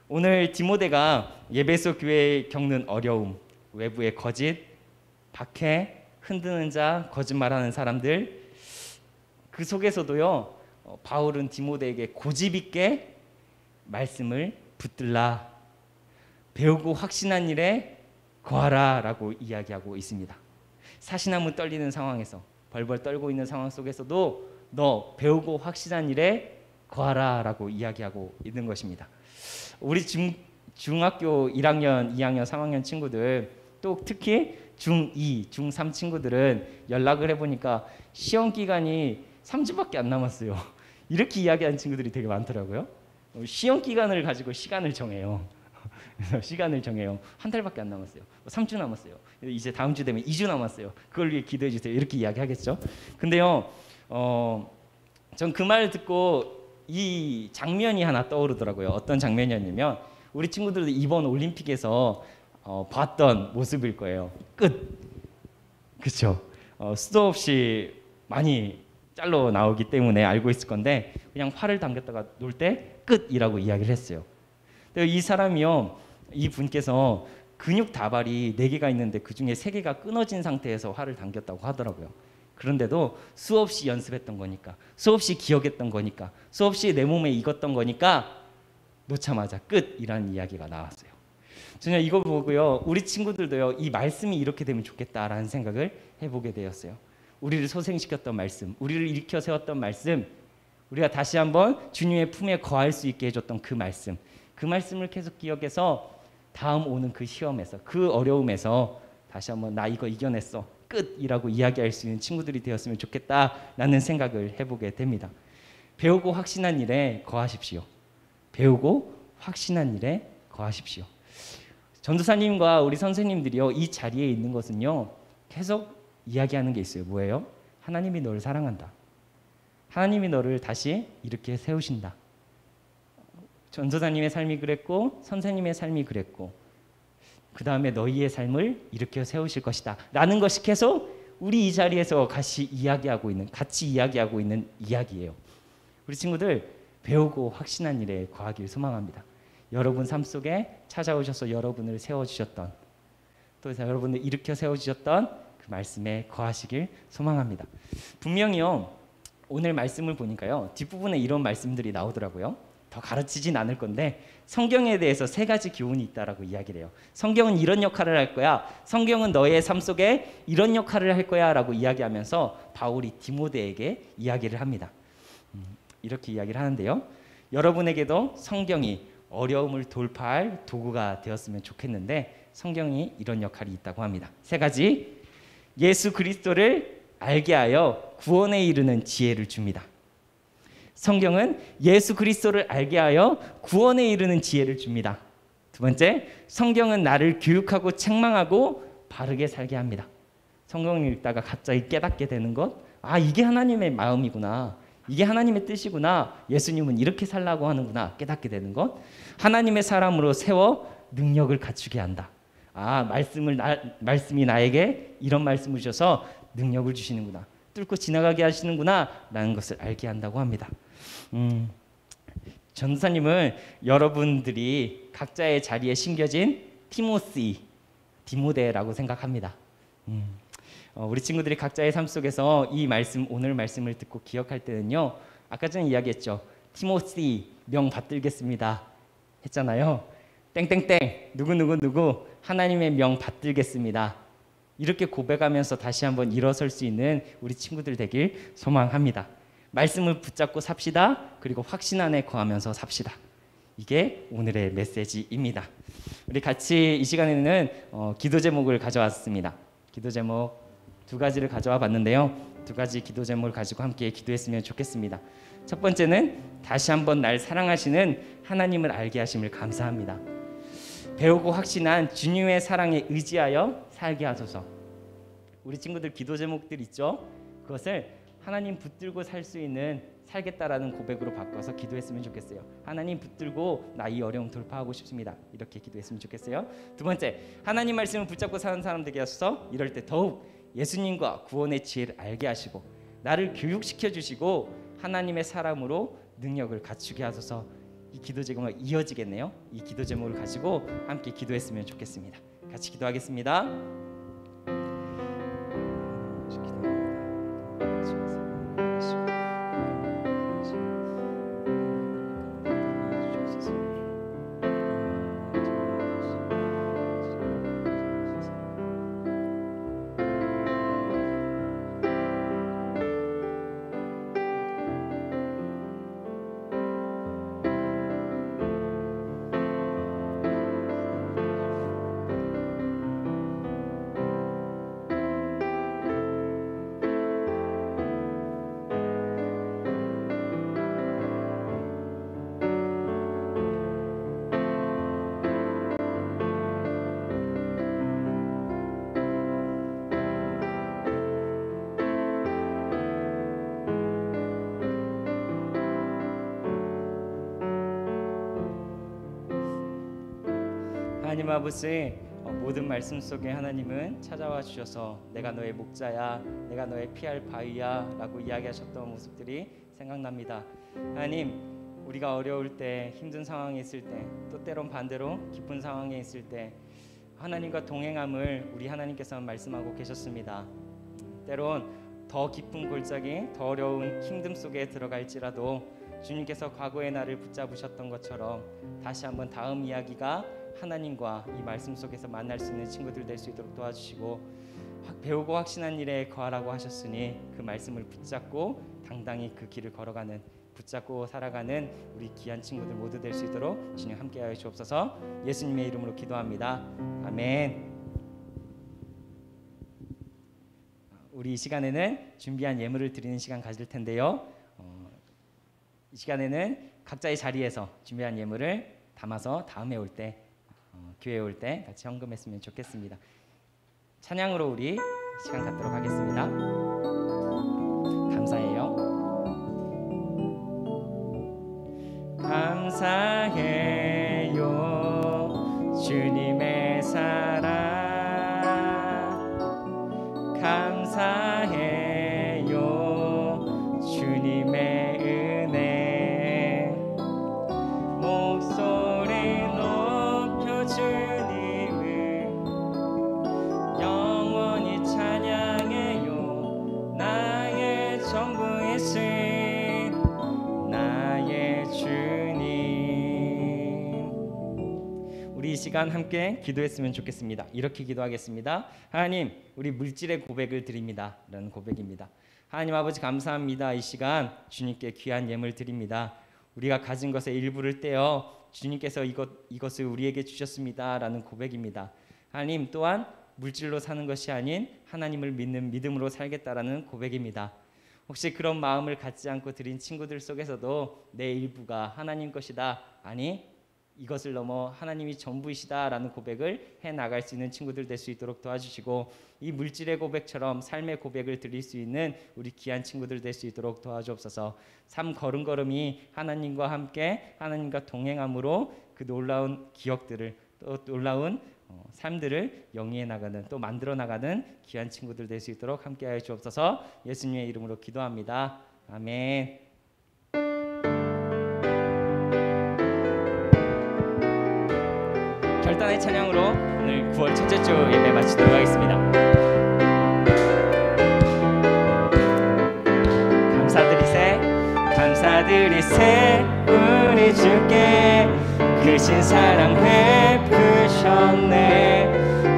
오늘 디모데가 예배소 교회에 겪는 어려움, 외부의 거짓, 박해, 흔드는 자, 거짓말하는 사람들, 그 속에서도요, 바울은 디모데에게 고집 있게 말씀을 붙들라, 배우고 확신한 일에 거하라라고 이야기하고 있습니다. 사시나무 떨리는 상황에서, 벌벌 떨고 있는 상황 속에서도 너 배우고 확신한 일에 거하라라고 이야기하고 있는 것입니다. 우리 중학교 1학년, 2학년, 3학년 친구들, 또 특히 중2, 중3 친구들은 연락을 해보니까 시험 기간이 3주밖에 안 남았어요. 이렇게 이야기하는 친구들이 되게 많더라고요. 시험 기간을 가지고 시간을 정해요. 시간을 정해요. 한 달밖에 안 남았어요. 3주 남았어요. 이제 다음 주 되면 2주 남았어요. 그걸 위해 기도해 주세요. 이렇게 이야기하겠죠. 근데요, 전 그 말을 듣고 이 장면이 하나 떠오르더라고요. 어떤 장면이었냐면, 우리 친구들도 이번 올림픽에서 봤던 모습일 거예요. 끝. 그렇죠. 수도 없이 많이 짤로 나오기 때문에 알고 있을 건데, 그냥 활을 당겼다가 놀 때 끝이라고 이야기를 했어요. 이 사람이요, 이 분께서 근육 다발이 4개가 있는데 그 중에 3개가 끊어진 상태에서 활을 당겼다고 하더라고요. 그런데도 수없이 연습했던 거니까, 수없이 기억했던 거니까, 수없이 내 몸에 익었던 거니까 놓자마자 끝이라는 이야기가 나왔어요. 저는 이거 보고요, 우리 친구들도요, 이 말씀이 이렇게 되면 좋겠다라는 생각을 해보게 되었어요. 우리를 소생시켰던 말씀, 우리를 일으켜 세웠던 말씀, 우리가 다시 한번 주님의 품에 거할 수 있게 해줬던 그 말씀을 계속 기억해서 다음 오는 그 시험에서, 그 어려움에서 다시 한번 나 이거 이겨냈어, 끝이라고 이야기할 수 있는 친구들이 되었으면 좋겠다라는 생각을 해보게 됩니다. 배우고 확신한 일에 거하십시오. 배우고 확신한 일에 거하십시오. 전도사님과 우리 선생님들이요, 이 자리에 있는 것은요, 계속 이야기하는 게 있어요. 뭐예요? 하나님이 너를 사랑한다. 하나님이 너를 다시 이렇게 세우신다. 전도사님의 삶이 그랬고, 선생님의 삶이 그랬고, 그 다음에 너희의 삶을 일으켜 세우실 것이다 라는 것이 계속 우리 이 자리에서 같이 이야기하고 있는 이야기예요. 우리 친구들, 배우고 확신한 일에 거하길 소망합니다. 여러분 삶 속에 찾아오셔서 여러분을 세워주셨던, 또 여러분을 일으켜 세워주셨던 그 말씀에 거하시길 소망합니다. 분명히요, 오늘 말씀을 보니까요, 뒷부분에 이런 말씀들이 나오더라고요. 더 가르치진 않을 건데, 성경에 대해서 3가지 교훈이 있다라고 이야기를 해요. 성경은 이런 역할을 할 거야, 성경은 너의 삶 속에 이런 역할을 할 거야 라고 이야기하면서 바울이 디모데에게 이야기를 합니다. 이렇게 이야기를 하는데요, 여러분에게도 성경이 어려움을 돌파할 도구가 되었으면 좋겠는데, 성경이 이런 역할이 있다고 합니다. 3가지. 예수 그리스도를 알게 하여 구원에 이르는 지혜를 줍니다. 성경은 예수 그리스도를 알게 하여 구원에 이르는 지혜를 줍니다. 2번째, 성경은 나를 교육하고 책망하고 바르게 살게 합니다. 성경을 읽다가 갑자기 깨닫게 되는 것, 아, 이게 하나님의 마음이구나, 이게 하나님의 뜻이구나, 예수님은 이렇게 살라고 하는구나 깨닫게 되는 것, 하나님의 사람으로 세워 능력을 갖추게 한다. 아, 말씀이 나에게 이런 말씀을 주셔서 능력을 주시는구나, 뚫고 지나가게 하시는구나 라는 것을 알게 한다고 합니다. 전도사님은 여러분들이 각자의 자리에 심겨진 디모데라고 생각합니다. 우리 친구들이 각자의 삶 속에서 이 말씀, 오늘 말씀을 듣고 기억할 때는요, 아까 전에 이야기했죠. 티모시 명 받들겠습니다 했잖아요. 땡땡땡 누구 하나님의 명 받들겠습니다. 이렇게 고백하면서 다시 한번 일어설 수 있는 우리 친구들 되길 소망합니다. 말씀을 붙잡고 삽시다. 그리고 확신 안에 거하면서 삽시다. 이게 오늘의 메시지입니다. 우리 같이 이 시간에는 기도 제목을 가져왔습니다. 기도 제목 2가지를 가져와 봤는데요, 2가지 기도 제목을 가지고 함께 기도했으면 좋겠습니다. 첫 번째는 다시 한번 날 사랑하시는 하나님을 알게 하심을 감사합니다. 배우고 확신한 주님의 사랑에 의지하여 살게 하소서. 우리 친구들 기도 제목들 있죠? 그것을 하나님 붙들고 살 수 있는, 살겠다라는 고백으로 바꿔서 기도했으면 좋겠어요. 하나님 붙들고 나 이 어려움 돌파하고 싶습니다. 이렇게 기도했으면 좋겠어요. 2번째, 하나님 말씀을 붙잡고 사는 사람 되게 하소서. 이럴 때 더욱 예수님과 구원의 지혜를 알게 하시고 나를 교육시켜 주시고 하나님의 사람으로 능력을 갖추게 하소서. 이 기도 제목이 이어지겠네요. 이 기도 제목을 가지고 함께 기도했으면 좋겠습니다. 같이 기도하겠습니다. 하나님 아버지, 모든 말씀 속에 하나님은 찾아와 주셔서 내가 너의 목자야, 내가 너의 피할 바위야 라고 이야기하셨던 모습들이 생각납니다. 하나님, 우리가 어려울 때, 힘든 상황에 있을 때, 또 때론 반대로 기쁜 상황에 있을 때 하나님과 동행함을 우리 하나님께서 말씀하고 계셨습니다. 때론 더 깊은 골짜기, 더 어려운 힘듦 속에 들어갈지라도 주님께서 과거의 나를 붙잡으셨던 것처럼 다시 한번 다음 이야기가 하나님과 이 말씀 속에서 만날 수 있는 친구들 될 수 있도록 도와주시고, 배우고 확신한 일에 거하라고 하셨으니 그 말씀을 붙잡고 당당히 그 길을 걸어가는, 붙잡고 살아가는 우리 귀한 친구들 모두 될 수 있도록 주님 함께하여 주옵소서. 예수님의 이름으로 기도합니다. 아멘. 우리 이 시간에는 준비한 예물을 드리는 시간 가질 텐데요. 이 시간에는 각자의 자리에서 준비한 예물을 담아서 다음에 올 때, 교회에 올 때 같이 헌금했으면 좋겠습니다. 찬양으로 우리 시간 갖도록 하겠습니다. 감사해요. 감사해요 주님의 사랑, 감사해요 주님의 은혜, 목소리 높여 주님을 영원히 찬양해요. 나의 전부이신 나의 주님. 우리 이 시간 함께 기도했으면 좋겠습니다. 이렇게 기도하겠습니다. 하나님, 우리 물질의 고백을 드립니다 라는 고백입니다. 하나님 아버지, 감사합니다. 이 시간 주님께 귀한 예물 드립니다. 우리가 가진 것의 일부를 떼어 주님께서 이것을 우리에게 주셨습니다 라는 고백입니다. 하나님, 또한 물질로 사는 것이 아닌 하나님을 믿는 믿음으로 살겠다라는 고백입니다. 혹시 그런 마음을 갖지 않고 드린 친구들 속에서도 내 일부가 하나님 것이다, 아니 이것을 넘어 하나님이 전부이시다라는 고백을 해나갈 수 있는 친구들 될 수 있도록 도와주시고, 이 물질의 고백처럼 삶의 고백을 드릴 수 있는 우리 귀한 친구들 될 수 있도록 도와주옵소서. 삶 걸음걸음이 하나님과 함께 하나님과 동행함으로 그 놀라운 기억들을, 또 놀라운 삶들을 영위해 나가는, 또 만들어 나가는 귀한 친구들 될 수 있도록 함께하여 주옵소서. 예수님의 이름으로 기도합니다. 아멘. 결단의 찬양으로 오늘 9월 첫째 주 예배 마치도록 하겠습니다. 감사드리세, 감사드리세 우리 주께 크신 사랑 베푸셨네.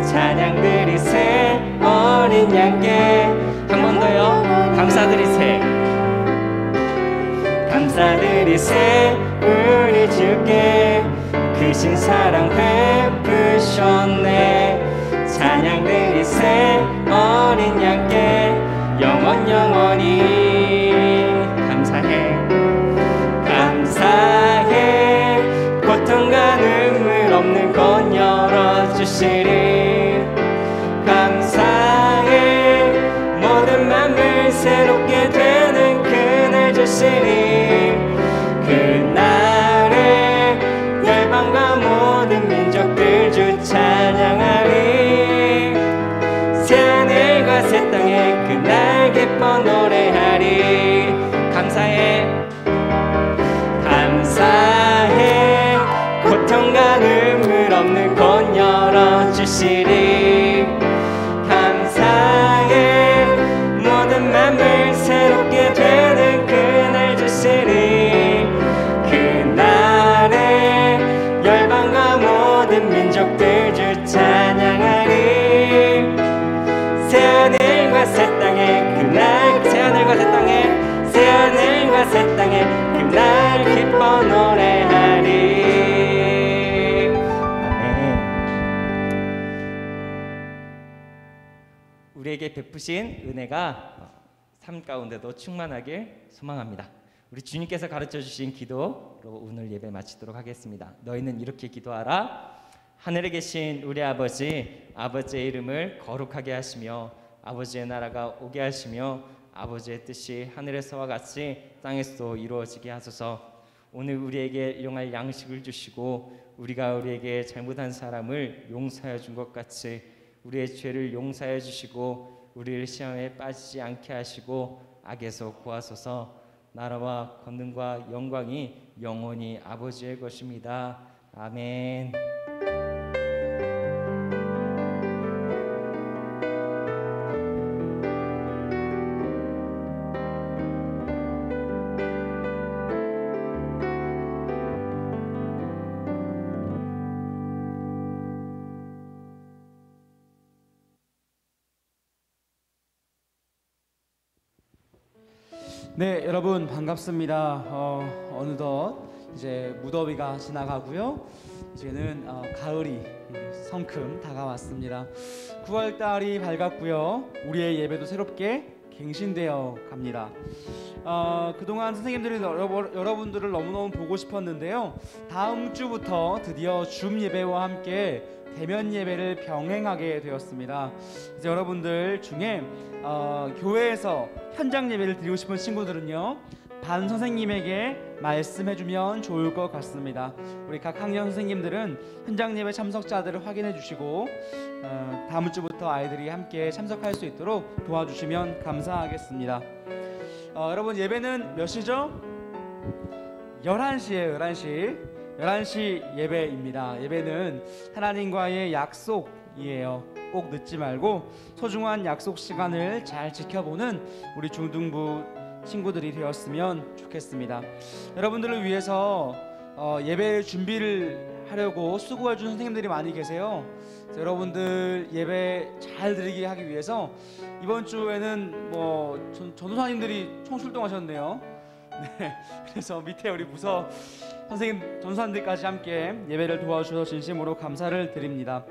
찬양드리세 어린 양께. 한 번 더요. 감사드리세, 감사드리세 우리 주께 크신 사랑 베푸셨네. 찬양드리세 어린 양께 영원히 감사해, 감사해. 고통과 눈물 없는 곳 열어주시리. 감사해. 모든 맘을 새롭게 되는 그날 주시리. 그날에 열방과 모든 민족들 주 찬양하리. 새하늘과 새 땅에 그날 기뻐 노래하리. 감사해, 감사해. 고통과 눈물 없는 곳 열어주시리. 감사해. 모든 맘을 새롭게 되는 그날 주시리. 그날에 열방과 모든 민족들 주 찬양하리. 새하늘과 새 땅에 그날, 새하늘과 새 땅에, 새하늘과 새 땅에 그날 기뻐 노래하리. 아멘. 우리에게 베푸신 은혜가 삶 가운데도 충만하길 소망합니다. 우리 주님께서 가르쳐 주신 기도로 오늘 예배 마치도록 하겠습니다. 너희는 이렇게 기도하라. 하늘에 계신 우리 아버지, 아버지의 이름을 거룩하게 하시며 아버지의 나라가 오게 하시며 아버지의 뜻이 하늘에서와 같이 땅에서도 이루어지게 하소서. 오늘 우리에게 일용할 양식을 주시고 우리가 우리에게 잘못한 사람을 용서해 준 것 같이 우리의 죄를 용서해 주시고 우리를 시험에 빠지지 않게 하시고 악에서 구하소서. 나라와 권능과 영광이 영원히 아버지의 것입니다. 아멘. 네, 여러분 반갑습니다. 어느덧 이제 무더위가 지나가고요. 이제는 가을이 성큼 다가왔습니다. 9월 달이 밝았고요. 우리의 예배도 새롭게 갱신되어 갑니다. 그동안 선생님들이 여러분들을 너무너무 보고 싶었는데요. 다음 주부터 드디어 줌 예배와 함께 대면 예배를 병행하게 되었습니다. 이제 여러분들 중에 교회에서 현장 예배를 드리고 싶은 친구들은요, 반 선생님에게 말씀해주면 좋을 것 같습니다. 우리 각 학년 선생님들은 현장 예배 참석자들을 확인해 주시고 다음 주부터 아이들이 함께 참석할 수 있도록 도와주시면 감사하겠습니다. 여러분, 예배는 몇 시죠? 11시에요. 11시 예배입니다. 예배는 하나님과의 약속이에요. 꼭 늦지 말고 소중한 약속 시간을 잘 지켜보는 우리 중등부 친구들이 되었으면 좋겠습니다. 여러분들을 위해서 예배 준비를 하려고 수고해주는 선생님들이 많이 계세요. 여러분들 예배 잘 드리게 하기 위해서 이번 주에는 전도사님들이 총출동하셨네요. 네, 그래서 밑에 우리 부서 선생님, 전도사님들까지 함께 예배를 도와주셔서 진심으로 감사를 드립니다.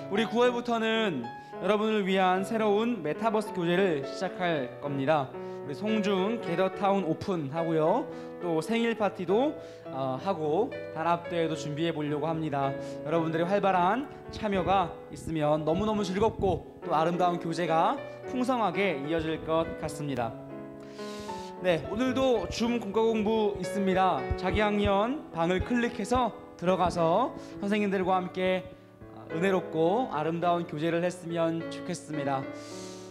우리 9월부터는 여러분을 위한 새로운 메타버스 교제를 시작할 겁니다. 우리 송중 게더타운 오픈하고요, 또 생일 파티도 하고 단합대회도 준비해 보려고 합니다. 여러분들의 활발한 참여가 있으면 너무너무 즐겁고 또 아름다운 교제가 풍성하게 이어질 것 같습니다. 네, 오늘도 줌 공과 공부 있습니다. 자기 학년 방을 클릭해서 들어가서 선생님들과 함께 은혜롭고 아름다운 교제를 했으면 좋겠습니다.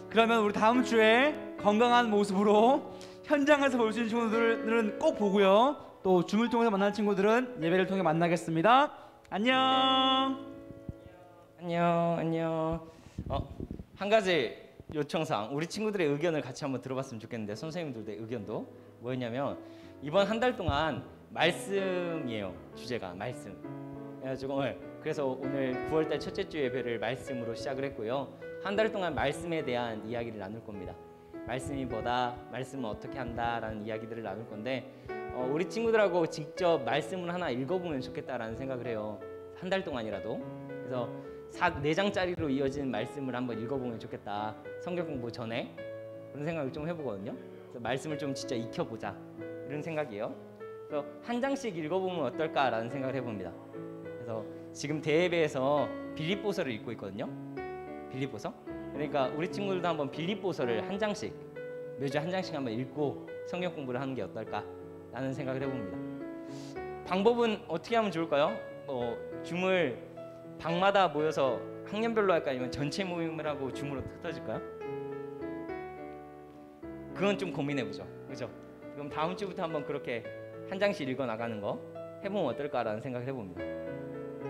그러면 우리 다음 주에 건강한 모습으로 현장에서 볼 수 있는 친구들은 꼭 보고요, 또 줌을 통해서 만나는 친구들은 예배를 통해 만나겠습니다. 안녕. 한 가지 요청사항, 우리 친구들의 의견을 같이 한번 들어봤으면 좋겠는데, 선생님들의 의견도 뭐였냐면, 이번 한 달 동안 말씀이에요. 주제가 말씀. 그래가지고 그래서 오늘 9월달 첫째 주 예배를 말씀으로 시작을 했고요. 한 달 동안 말씀에 대한 이야기를 나눌 겁니다. 말씀이 뭐다, 말씀은 어떻게 한다라는 이야기들을 나눌 건데, 우리 친구들하고 직접 말씀을 하나 읽어보면 좋겠다라는 생각을 해요. 한 달 동안이라도. 그래서 4장짜리로 이어진 말씀을 한번 읽어보면 좋겠다. 성경 공부 전에 그런 생각을 좀 해보거든요. 그래서 말씀을 좀 진짜 익혀보자, 이런 생각이에요. 그래서 한 장씩 읽어보면 어떨까라는 생각을 해봅니다. 그래서 지금 대예배에서 빌립보서를 읽고 있거든요. 빌립보서. 그러니까 우리 친구들도 한번 빌립보서를 한 장씩, 매주 한 장씩 한번 읽고 성경 공부를 하는 게 어떨까라는 생각을 해봅니다. 방법은 어떻게 하면 좋을까요? 줌을 방마다 모여서 학년별로 할까, 아니면 전체 모임을 하고 줌으로 흩어질까요? 그건 좀 고민해보죠. 그죠? 그럼 다음 주부터 한번 그렇게 한 장씩 읽어 나가는 거 해보면 어떨까라는 생각을 해봅니다.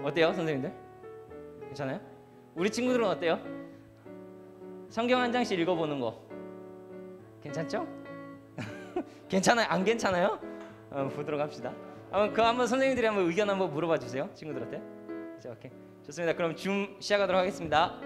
어때요, 선생님들? 괜찮아요? 우리 친구들은 어때요? 성경 한 장씩 읽어보는 거 괜찮죠? 괜찮아요? 안 괜찮아요? 보도록 합시다. 한번 선생님들이 한번 의견 한번 물어봐 주세요, 친구들한테. 자, 오케이, 좋습니다. 그럼 줌 시작하도록 하겠습니다.